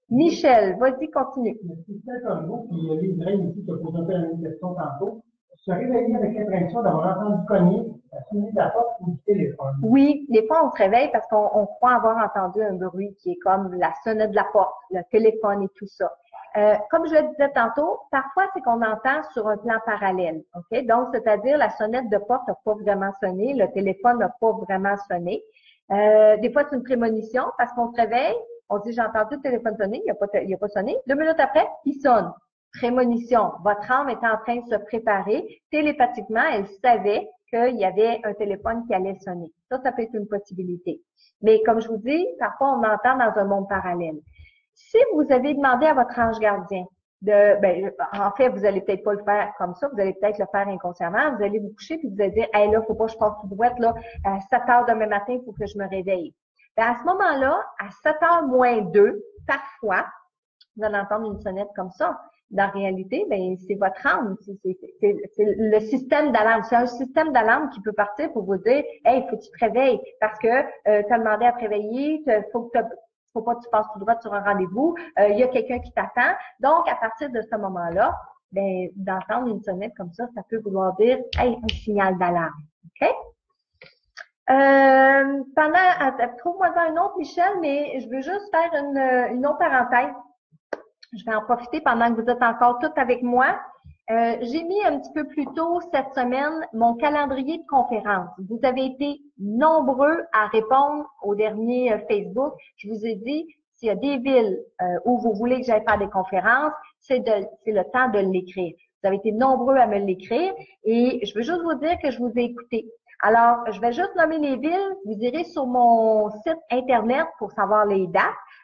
Michel, vas-y, continue. C'est peut-être un mot, puis il y a les oreilles aussi qui a posé un peu la même question tantôt. Se réveiller avec l'impression d'avoir entendu cogner la sonnette de la porte ou du téléphone. Oui, des fois, on se réveille parce qu'on croit avoir entendu un bruit qui est comme la sonnette de la porte, le téléphone et tout ça. Comme je le disais tantôt, parfois, c'est qu'on entend sur un plan parallèle. OK? Donc, c'est-à-dire, la sonnette de porte n'a pas vraiment sonné, le téléphone n'a pas vraiment sonné. Des fois, c'est une prémonition parce qu'on se réveille, on dit, j'ai entendu le téléphone sonner, il n'a pas sonné. 2 minutes après, il sonne. Prémonition. Votre âme est en train de se préparer. Télépathiquement, elle savait qu'il y avait un téléphone qui allait sonner. Ça peut être une possibilité. Mais comme je vous dis, parfois, on entend dans un monde parallèle. Si vous avez demandé à votre ange gardien en fait, vous allez peut-être pas le faire comme ça, vous allez peut-être le faire inconsciemment, vous allez vous coucher puis vous allez dire, hey, là, faut pas que je passe tout droit, là, à 7 heures demain matin, il faut que je me réveille. Ben, à ce moment-là, à 7 heures moins 2, parfois, vous allez entendre une sonnette comme ça. Dans la réalité, ben, c'est votre âme, c'est le système d'alarme. C'est un système d'alarme qui peut partir pour vous dire, hey, faut que tu te réveilles parce que tu as demandé à te réveiller, faut pas que tu passes tout droit sur un rendez-vous, il y a quelqu'un qui t'attend. Donc, à partir de ce moment-là, ben, d'entendre une sonnette comme ça peut vouloir dire, hey, un signal d'alarme. OK? Trouve-moi un autre, Michel, mais je veux juste faire une autre parenthèse. Je vais en profiter pendant que vous êtes encore toutes avec moi. J'ai mis un petit peu plus tôt cette semaine mon calendrier de conférences. Vous avez été nombreux à répondre au dernier Facebook. Je vous ai dit, s'il y a des villes où vous voulez que j'aille faire des conférences, c'est le temps de l'écrire. Vous avez été nombreux à me l'écrire et je veux juste vous dire que je vous ai écouté. Alors, je vais juste nommer les villes. Vous irez sur mon site Internet pour savoir les dates.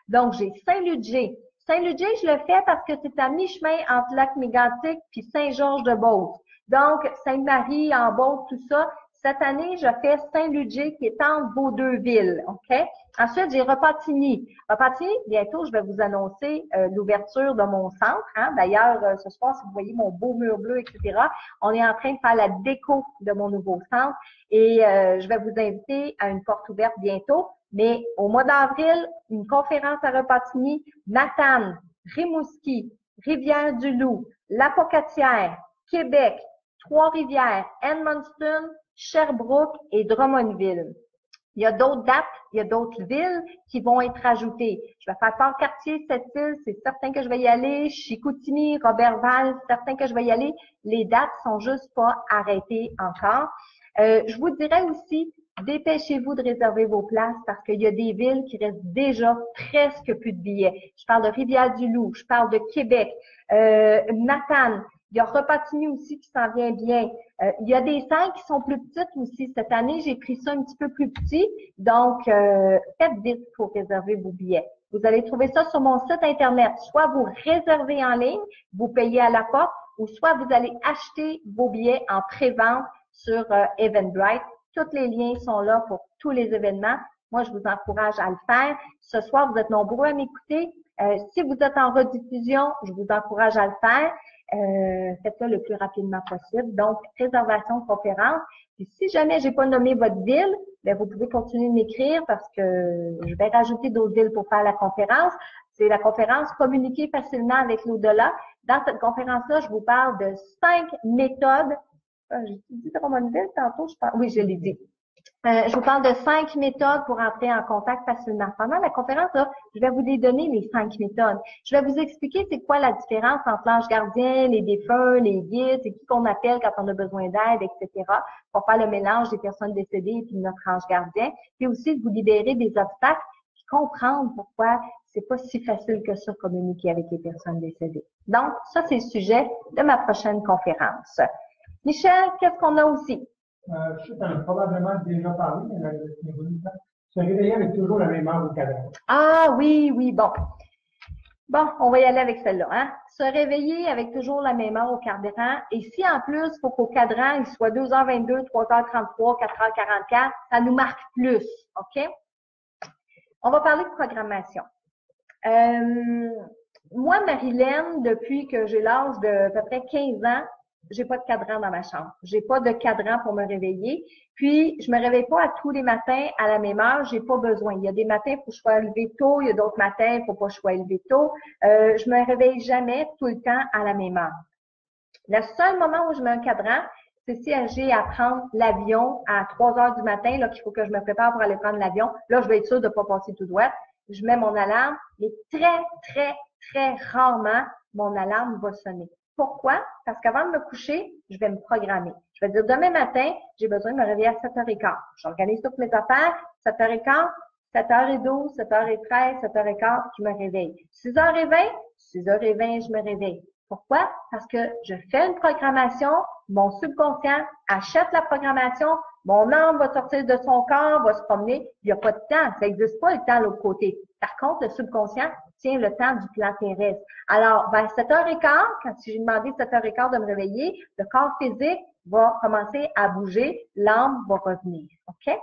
Donc, j'ai Saint-Ludger. Saint-Ludger, je le fais parce que c'est à mi-chemin entre Lac-Mégantic puis Saint-Georges-de-Beauce. Donc, Sainte-Marie, en Beauce, tout ça. Cette année, je fais Saint-Ludger qui est entre vos deux villes. OK? Ensuite, j'ai Repentigny. Repentigny, bientôt, je vais vous annoncer l'ouverture de mon centre. Hein? D'ailleurs, ce soir, si vous voyez mon beau mur bleu, etc., on est en train de faire la déco de mon nouveau centre et je vais vous inviter à une porte ouverte bientôt. Mais au mois d'avril, une conférence à Repentigny, Matane, Rimouski, Rivière-du-Loup, La-Pocatière, Québec, Trois-Rivières, Edmundston, Sherbrooke et Drummondville. Il y a d'autres dates, il y a d'autres villes qui vont être ajoutées. Je vais faire Port-Cartier, Sept-Îles, c'est certain que je vais y aller. Chicoutimi, Roberval, c'est certain que je vais y aller. Les dates sont juste pas arrêtées encore. Je vous dirais aussi, dépêchez-vous de réserver vos places parce qu'il y a des villes qui restent déjà presque plus de billets. Je parle de Rivière-du-Loup, je parle de Québec, Matane. Il y a Repentigny aussi qui s'en vient bien. Il y a des salles qui sont plus petites aussi. Cette année, j'ai pris ça un petit peu plus petit. Donc, faites vite pour réserver vos billets. Vous allez trouver ça sur mon site Internet. Soit vous réservez en ligne, vous payez à la porte, ou soit vous allez acheter vos billets en pré-vente sur Eventbrite. Tous les liens sont là pour tous les événements. Moi, je vous encourage à le faire. Ce soir, vous êtes nombreux à m'écouter. Si vous êtes en rediffusion, je vous encourage à le faire. Faites-le le plus rapidement possible. Donc, réservation de conférence. Puis, si jamais j'ai pas nommé votre ville, bien, vous pouvez continuer de m'écrire parce que je vais rajouter d'autres villes pour faire la conférence. C'est la conférence Communiquer facilement avec l'au-delà. Dans cette conférence-là, je vous parle de 5 méthodes. J'ai dit Drummondville tantôt, je pense. Oui, je l'ai dit. Je vous parle de 5 méthodes pour entrer en contact facilement. Pendant la conférence, là, je vais vous les donner, les 5 méthodes. Je vais vous expliquer c'est quoi la différence entre l'ange gardien, les défunts, les guides, c'est qui qu'on appelle quand on a besoin d'aide, etc. Pour faire le mélange des personnes décédées et puis notre ange gardien. Puis aussi de vous libérer des obstacles puis comprendre pourquoi c'est pas si facile que ça communiquer avec les personnes décédées. Donc, ça, c'est le sujet de ma prochaine conférence. Michel, qu'est-ce qu'on a aussi? Je sais que tu en as probablement déjà parlé, mais se réveiller avec toujours la même heure au cadran. Ah oui, oui, bon. Bon, on va y aller avec celle-là. Hein? Se réveiller avec toujours la même heure au cadran. Et si en plus, il faut qu'au cadran, il soit 2h22, 3h33, 4h44, ça nous marque plus. OK? On va parler de programmation. Moi, Marilyn, depuis que j'ai l'âge de à peu près 15 ans, j'ai pas de cadran dans ma chambre. J'ai pas de cadran pour me réveiller. Puis, je me réveille pas à tous les matins à la même heure. J'ai pas besoin. Il y a des matins, il faut que je sois levée tôt. Il y a d'autres matins, il faut pas que je sois levée tôt. Je me réveille jamais tout le temps à la même heure. Le seul moment où je mets un cadran, c'est si j'ai à prendre l'avion à 3 heures du matin, là, qu'il faut que je me prépare pour aller prendre l'avion. Là, je vais être sûre de pas passer tout droit. Je mets mon alarme, mais très, très, très rarement, mon alarme va sonner. Pourquoi? Parce qu'avant de me coucher, je vais me programmer. Je vais dire, demain matin, j'ai besoin de me réveiller à 7h15. J'organise toutes mes affaires, 7h15, 7h12, 7h13, 7h15, je me réveille. 6h20, 6h20, je me réveille. Pourquoi? Parce que je fais une programmation, mon subconscient achète la programmation, mon âme va sortir de son corps, va se promener, il n'y a pas de temps, ça n'existe pas le temps de l'autre côté. Par contre, le subconscient tient le temps du plan terrestre. Alors, vers 7h15, quand j'ai demandé 7h15 de me réveiller, le corps physique va commencer à bouger, l'âme va revenir. OK?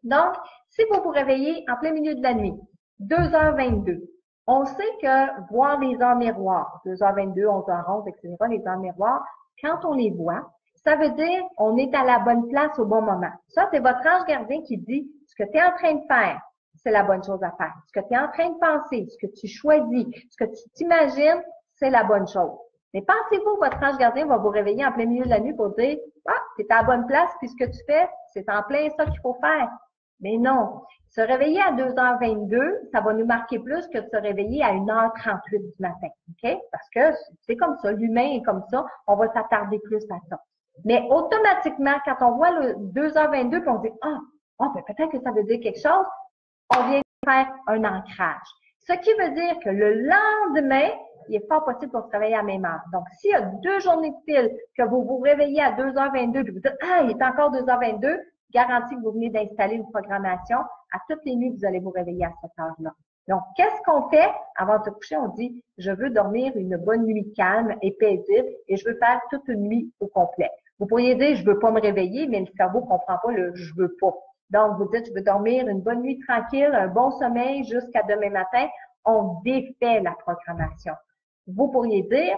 Donc, si vous vous réveillez en plein milieu de la nuit, 2h22, on sait que voir les heures miroirs, 2h22, 11h11, etc., les heures miroirs, quand on les voit, ça veut dire on est à la bonne place au bon moment. Ça, c'est votre ange gardien qui dit ce que tu es en train de faire, c'est la bonne chose à faire. Ce que tu es en train de penser, ce que tu choisis, ce que tu t'imagines, c'est la bonne chose. Mais pensez-vous, votre ange gardien va vous réveiller en plein milieu de la nuit pour dire « Ah, tu es à la bonne place, puis ce que tu fais, c'est en plein ça qu'il faut faire. » Mais non. Se réveiller à 2h22, ça va nous marquer plus que de se réveiller à 1h38 du matin. OK? Parce que c'est comme ça. L'humain est comme ça. On va s'attarder plus à ça. Mais automatiquement, quand on voit le 2h22, puis on dit, ben peut-être que ça veut dire quelque chose, on vient faire un ancrage. Ce qui veut dire que le lendemain, il n'est pas possible pour se réveiller à la même heure. Donc, s'il y a 2 journées de fil que vous vous réveillez à 2h22, puis vous dites, il est encore 2h22, garantie que vous venez d'installer une programmation. À toutes les nuits, vous allez vous réveiller à cette heure-là. Donc, qu'est-ce qu'on fait avant de se coucher? On dit, je veux dormir une bonne nuit calme et paisible et je veux faire toute une nuit au complet. Vous pourriez dire, je veux pas me réveiller, mais le cerveau comprend pas le je veux pas. Donc, vous dites, je veux dormir une bonne nuit tranquille, un bon sommeil jusqu'à demain matin. On défait la programmation. Vous pourriez dire,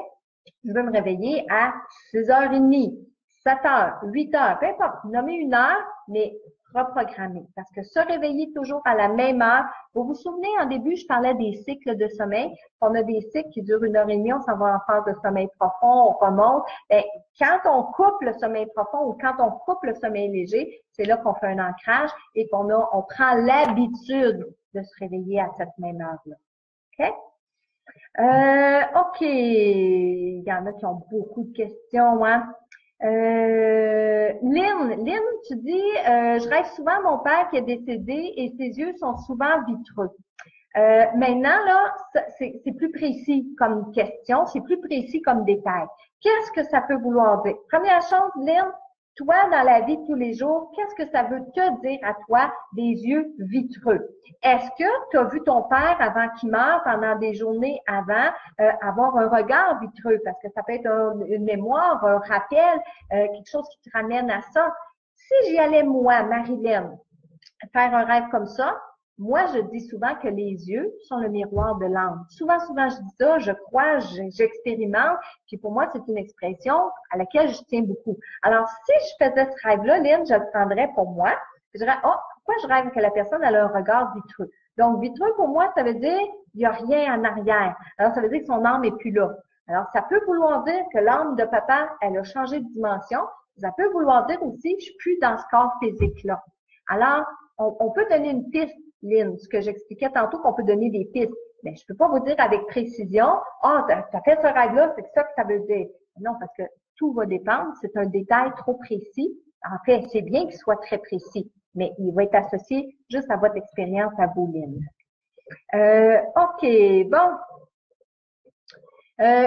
je veux me réveiller à 6h30. 7h, 8h, peu importe, nommez une heure, mais reprogrammer. Parce que se réveiller toujours à la même heure, vous vous souvenez, en début, je parlais des cycles de sommeil. On a des cycles qui durent 1h30, on s'en va en phase de sommeil profond, on remonte. Bien, quand on coupe le sommeil profond ou quand on coupe le sommeil léger, c'est là qu'on fait un ancrage et on prend l'habitude de se réveiller à cette même heure-là. OK? OK. Il y en a qui ont beaucoup de questions, hein? Lynn, tu dis, je rêve souvent à mon père qui est décédé et ses yeux sont souvent vitreux. Maintenant, là, c'est plus précis comme question, c'est plus précis comme détail. Qu'est-ce que ça peut vouloir dire? Première chose, Lynn, Toi, dans la vie de tous les jours, qu'est-ce que ça veut te dire à toi des yeux vitreux? Est-ce que tu as vu ton père avant qu'il meure, pendant des journées avant, avoir un regard vitreux? Parce que ça peut être une mémoire, un rappel, quelque chose qui te ramène à ça. Si j'y allais, moi, Marilyn, faire un rêve comme ça, moi, je dis souvent que les yeux sont le miroir de l'âme. Souvent, je dis ça, je crois, j'expérimente, puis pour moi, c'est une expression à laquelle je tiens beaucoup. Alors, si je faisais ce rêve-là, Lynn, je le prendrais pour moi. Je dirais, oh, pourquoi je rêve que la personne a un regard vitreux? Donc, vitreux, pour moi, ça veut dire, il n'y a rien en arrière. Alors, ça veut dire que son âme est plus là. Alors, ça peut vouloir dire que l'âme de papa, elle a changé de dimension. Ça peut vouloir dire aussi, je suis plus dans ce corps physique-là. Alors, on peut donner une piste, Lynn, ce que j'expliquais tantôt, qu'on peut donner des pistes. Mais je peux pas vous dire avec précision, t'as fait ce rêve-là, c'est ça que ça veut dire. Non, parce que tout va dépendre. C'est un détail trop précis. En fait, c'est bien qu'il soit très précis, mais il va être associé juste à votre expérience à vous, Lynn. OK, bon.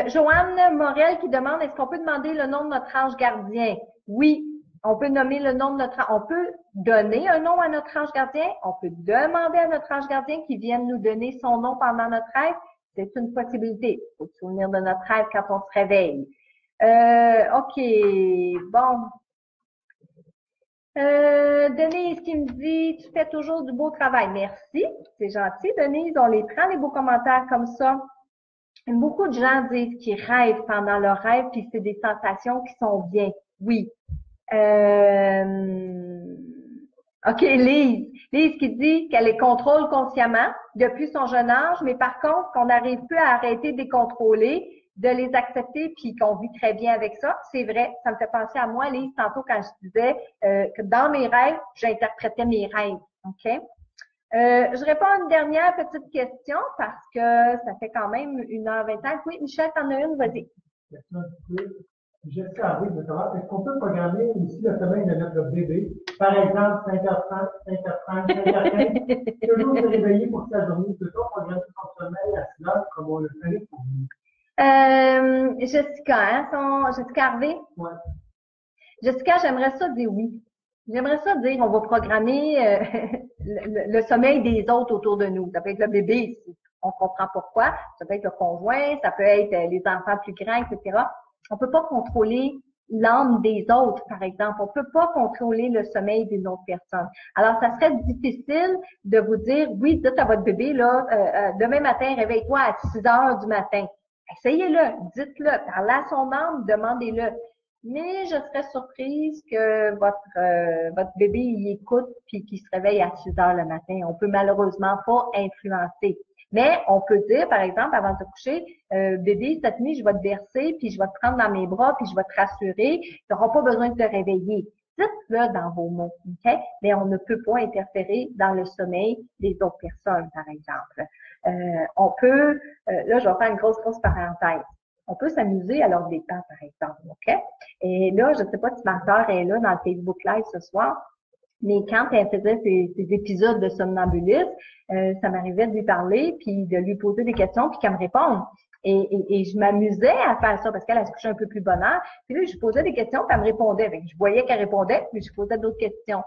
Joanne Morel qui demande, est-ce qu'on peut demander le nom de notre ange gardien? Oui, on peut nommer le nom de on peut donner un nom à notre ange gardien, on peut demander à notre ange gardien qu'il vienne nous donner son nom pendant notre rêve. C'est une possibilité. Il faut se souvenir de notre rêve quand on se réveille. OK, bon. Denise qui me dit, tu fais toujours du beau travail. Merci, c'est gentil, Denise. On les prend, les beaux commentaires comme ça. Beaucoup de gens disent qu'ils rêvent pendant leur rêve, puis c'est des sensations qui sont bien. Oui. OK, Lise. Lise qui dit qu'elle les contrôle consciemment depuis son jeune âge, mais par contre, qu'on n'arrive plus à arrêter de les contrôler, de les accepter, puis qu'on vit très bien avec ça. C'est vrai, ça me fait penser à moi, Lise, tantôt quand je disais que dans mes rêves, j'interprétais mes rêves. OK? Je réponds à une dernière petite question parce que ça fait quand même 1h25. Oui, Michel, t'en as une, vas-y. Jessica, oui, je veux savoir, est-ce qu'on peut programmer aussi le sommeil de notre bébé? Par exemple, 5h30, 5h30, 5h15, toujours se réveiller pour sa journée, peut-on programmer son sommeil à 6h comme on le fait pour nous? Jessica, Jessica Harvey? Ouais. Jessica, j'aimerais ça dire oui. J'aimerais ça dire on va programmer le sommeil des autres autour de nous. Ça peut être le bébé, si on comprend pourquoi. Ça peut être le conjoint, ça peut être les enfants plus grands, etc. On peut pas contrôler l'âme des autres, par exemple. On peut pas contrôler le sommeil d'une autre personne. Alors, ça serait difficile de vous dire, oui, dites à votre bébé, là, demain matin, réveille-toi à 6h du matin. Essayez-le, dites-le, parlez à son âme, demandez-le. Mais je serais surprise que votre bébé y écoute puis qu'il se réveille à 6h le matin. On peut malheureusement pas influencer. Mais on peut dire, par exemple, avant de se coucher, bébé, cette nuit, je vais te bercer, puis je vais te prendre dans mes bras, puis je vais te rassurer. Tu n'auras pas besoin de te réveiller. Dites-le dans vos mots, OK? Mais on ne peut pas interférer dans le sommeil des autres personnes, par exemple. On peut, là, je vais faire une grosse parenthèse. On peut s'amuser à leur dépens, par exemple, OK? Et là, je ne sais pas si ma sœur est là dans le Facebook Live ce soir, mais quand elle faisait ses épisodes de somnambulisme, ça m'arrivait de lui parler, puis de lui poser des questions, puis qu'elle me réponde. Et je m'amusais à faire ça, parce qu'elle se couchait un peu plus bonne heure. Puis là, je posais des questions, puis elle me répondait. Donc, je voyais qu'elle répondait, puis je posais d'autres questions.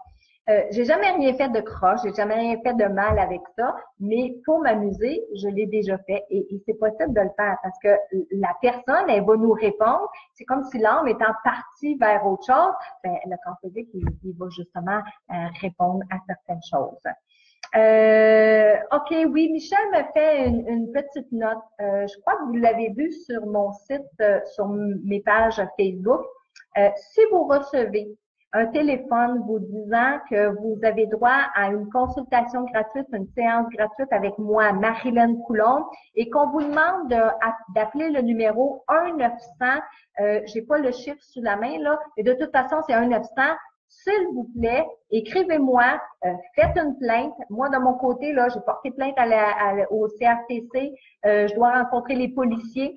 J'ai jamais rien fait de croche, j'ai jamais rien fait de mal avec ça, mais pour m'amuser, je l'ai déjà fait et c'est possible de le faire parce que la personne, elle va nous répondre. C'est comme si l'âme étant partie vers autre chose, ben, le corps physique, il va justement répondre à certaines choses. OK, oui, Michel me fait une petite note. Je crois que vous l'avez vu sur mon site, sur mes pages Facebook. Si vous recevez un téléphone vous disant que vous avez droit à une consultation gratuite, une séance gratuite avec moi, Marilyn Coulombe, et qu'on vous demande d'appeler le numéro 1-900, j'ai pas le chiffre sous la main, là, mais de toute façon, c'est 1-900. S'il vous plaît, écrivez-moi, faites une plainte. Moi, de mon côté, là, j'ai porté plainte au CRTC. Je dois rencontrer les policiers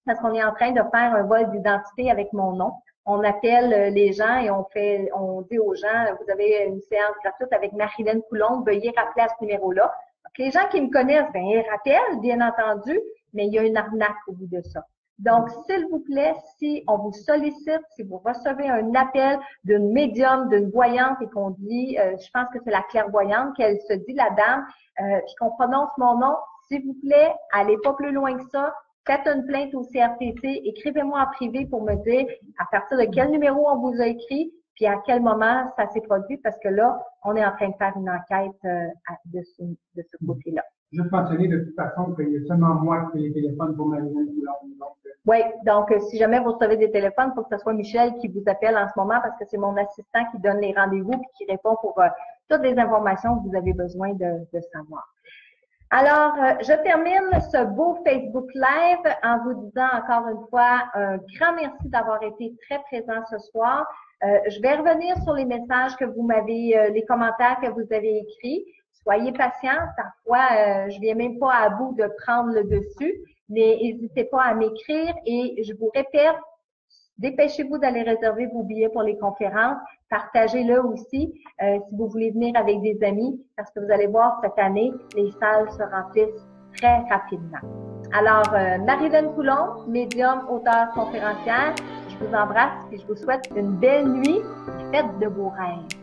parce qu'on est en train de faire un vol d'identité avec mon nom. On appelle les gens et on dit aux gens, vous avez une séance gratuite avec Marilyn Coulombe, veuillez rappeler à ce numéro-là. Donc, les gens qui me connaissent, ben, ils rappellent, bien entendu, mais il y a une arnaque au bout de ça. Donc, s'il vous plaît, si on vous sollicite, si vous recevez un appel d'une médium, d'une voyante et qu'on dit, je pense que c'est la clairvoyante, qu'elle se dit, la dame, puis qu'on prononce mon nom, s'il vous plaît, allez pas plus loin que ça. Faites une plainte au CRTC, écrivez-moi en privé pour me dire à partir de quel numéro on vous a écrit, puis à quel moment ça s'est produit, parce que là, on est en train de faire une enquête de ce côté-là. Juste mentionner de toute façon qu'il y a seulement moi qui fais les téléphones pour Marie-Hélène Coulombe. Oui, donc si jamais vous recevez des téléphones, il faut que ce soit Michel qui vous appelle en ce moment parce que c'est mon assistant qui donne les rendez-vous et qui répond pour toutes les informations que vous avez besoin de savoir. Alors, je termine ce beau Facebook Live en vous disant encore une fois un grand merci d'avoir été très présent ce soir. Je vais revenir sur les messages que vous m'avez, les commentaires que vous avez écrits. Soyez patients. Parfois, je viens même pas à bout de prendre le dessus, mais n'hésitez pas à m'écrire et je vous répète, dépêchez-vous d'aller réserver vos billets pour les conférences. Partagez-le aussi si vous voulez venir avec des amis parce que vous allez voir cette année, les salles se remplissent très rapidement. Alors, Marie-Hélène Coulombe, médium, auteure, conférencière, je vous embrasse et je vous souhaite une belle nuit et faites de beaux rêves.